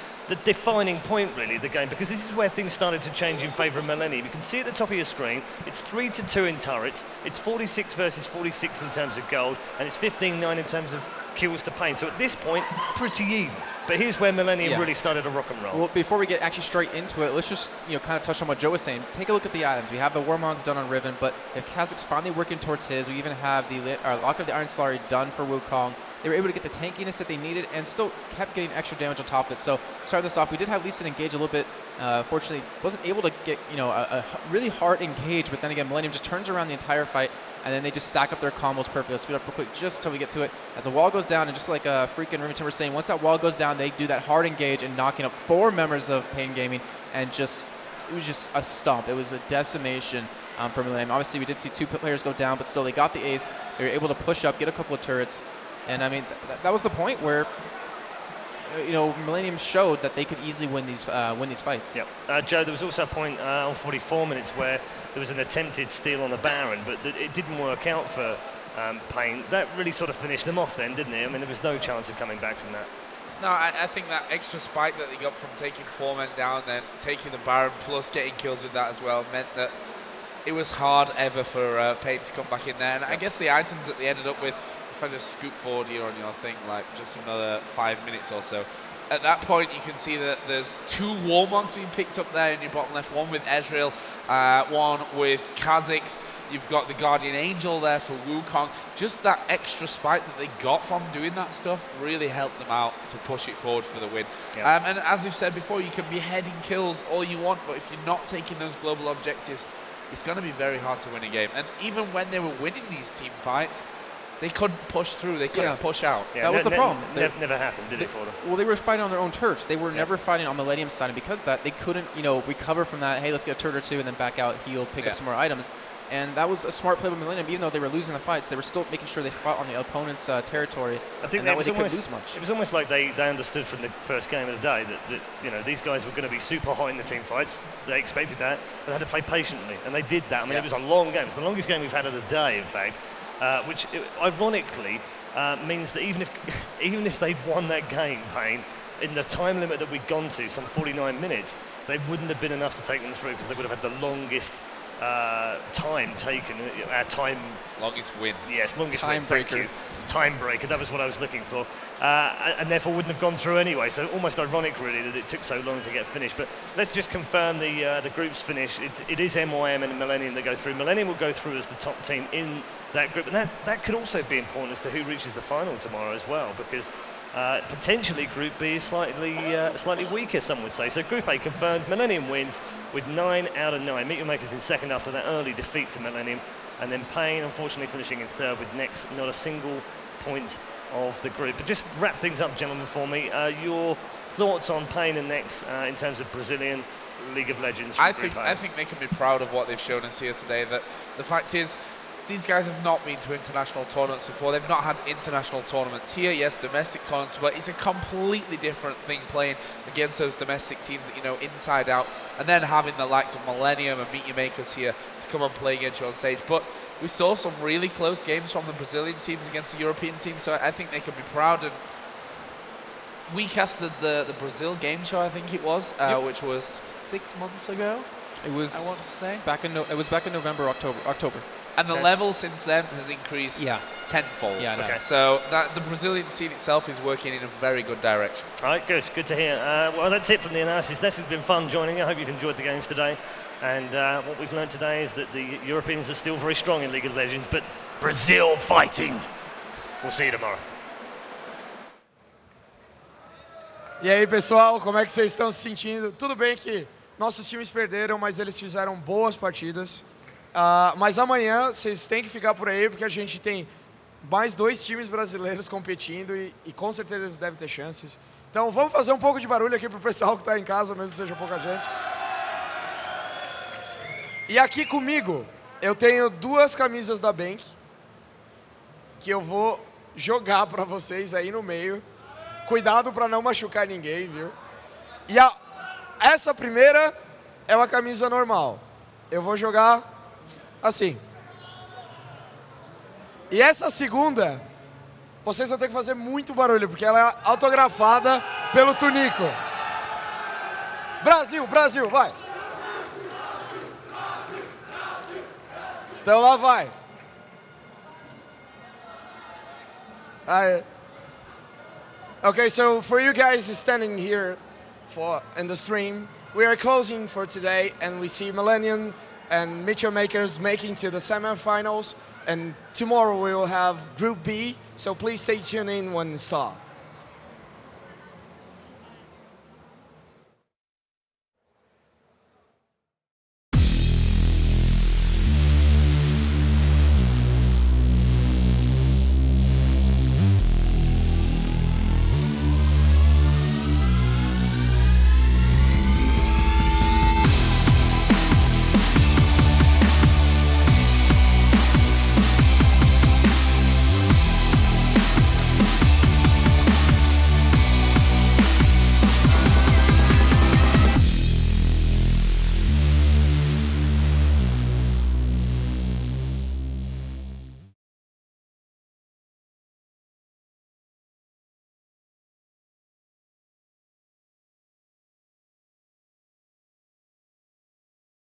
defining point, really, of the game, because this is where things started to change in favour of Millenium. You can see at the top of your screen, it's 3-2 in turrets, it's 46 versus 46 in terms of gold, and it's 15-9 in terms of kills to Payne. So at this point, pretty even. But here's where Millenium really started to rock and roll. Well, before we get actually straight into it, let's just kind of touch on what Joe was saying. Take a look at the items. We have the Warmogs done on Riven, but if Kha'Zix's finally working towards his, we even have the Lock of the Iron Slaughter done for Wukong. They were able to get the tankiness that they needed and still kept getting extra damage on top of it. So starting this off, we did have Lee Sin engage a little bit. Fortunately, wasn't able to get a really hard engage, but then again, Millenium just turns around the entire fight, and then they just stack up their combos perfectly. Let's speed up real quick just until we get to it. As the wall goes down, and just like freaking Remington was saying, once that wall goes down, they do that hard engage and knocking up 4 members of Payne Gaming, and it was just a stomp. It was a decimation for Millenium. Obviously, we did see 2 players go down, but still they got the ace. They were able to push up, get a couple of turrets, and I mean that was the point where Millenium showed that they could easily win these fights. Yep. Joe, there was also a point on 44 minutes where there was an attempted steal on the Baron, but it didn't work out for Payne. That really sort of finished them off then, didn't it? I mean, there was no chance of coming back from that. No, I think that extra spike that they got from taking 4 men down, then taking the Baron, plus getting kills with that as well, meant that it was hard ever for Payne to come back in there. And I guess the items that they ended up with, if I just scoop forward here on your thing, like just another 5 minutes or so, at that point you can see that there's 2 Warmogs being picked up there in your bottom left, one with Ezreal, one with Kha'Zix. You've got the Guardian Angel there for Wukong. Just that extra spike that they got from doing that stuff really helped them out to push it forward for the win. Yeah. And as we've said before, you can be heading kills all you want, but if you're not taking those global objectives, it's going to be very hard to win a game. And even when they were winning these team fights, they couldn't push through, they couldn't push out. Yeah, that was the problem. Never happened, did it, for them? Well, they were fighting on their own turf. They were never fighting on Millennium's side, and because of that, they couldn't, recover from that, hey, let's get a turret or two, and then back out, heal, pick up some more items. And that was a smart play by Millennium. Even though they were losing the fights, they were still making sure they fought on the opponent's territory, and that way they couldn't lose much. It was almost like they understood from the first game of the day that these guys were going to be super hot in the team fights. They expected that. They had to play patiently, and they did that. I mean, it was a long game. It's the longest game we've had of the day, in fact, which ironically means that even if they'd won that game, Payne, in the time limit that we'd gone to, some 49 minutes, they wouldn't have been enough to take them through because they would have had the longest time taken, longest win. Yes, longest win. Thank you. Time breaker. That was what I was looking for, and therefore wouldn't have gone through anyway. So almost ironic, really, that it took so long to get finished. But let's just confirm the group's finish. It is MYM and Millennium that goes through. Millennium will go through as the top team in that group, and that could also be important as to who reaches the final tomorrow as well, because potentially Group B is slightly weaker, some would say. So Group A confirmed. Millennium wins with 9 out of 9. Meet Your Makers in second after that early defeat to Millennium, and then Payne unfortunately finishing in third with Nex not a single point of the group. But just wrap things up, gentlemen, for me. Your thoughts on Payne and Nex in terms of Brazilian League of Legends? I think they can be proud of what they've shown us here today. That the fact is, these guys have not been to international tournaments before. They've not had international tournaments here. Yes, domestic tournaments, but it's a completely different thing playing against those domestic teams that you know inside out, and then having the likes of Millennium and Meet Your Makers here to come and play against you on stage. But we saw some really close games from the Brazilian teams against the European teams, so I think they can be proud. And we casted the Brazil game show, I think it was, which was 6 months ago. It was, I want to say, back in November, October. And the level since then has increased tenfold. Yeah, okay. So the Brazilian scene itself is working in a very good direction. All right, good to hear. Well, that's it from the analysis. This has been fun joining you. I hope you've enjoyed the games today. And what we've learned today is that the Europeans are still very strong in League of Legends, but Brazil fighting. We'll see you tomorrow. E aí, pessoal, como é que vocês estão se sentindo? Tudo bem que nossos times perderam, mas eles fizeram boas partidas. Mas amanhã vocês têm que ficar por aí, porque a gente tem mais 2 times brasileiros competindo e com certeza eles devem ter chances. Então vamos fazer um pouco de barulho aqui pro pessoal que está em casa, mesmo que seja pouca gente. E aqui comigo eu tenho 2 camisas da Bank que eu vou jogar para vocês aí no meio. Cuidado para não machucar ninguém, viu? E essa primeira é uma camisa normal. Eu vou jogar assim. E essa segunda, vocês vão ter que fazer muito barulho, porque ela é autografada pelo Tunico. Brasil, Brasil, vai! Então lá vai. Aí. Okay, so for you guys standing here in the stream, we are closing for today, and we see Millennium and Meet Your Makers making to the semifinals, and tomorrow we will have Group B, so please stay tuned in when it starts.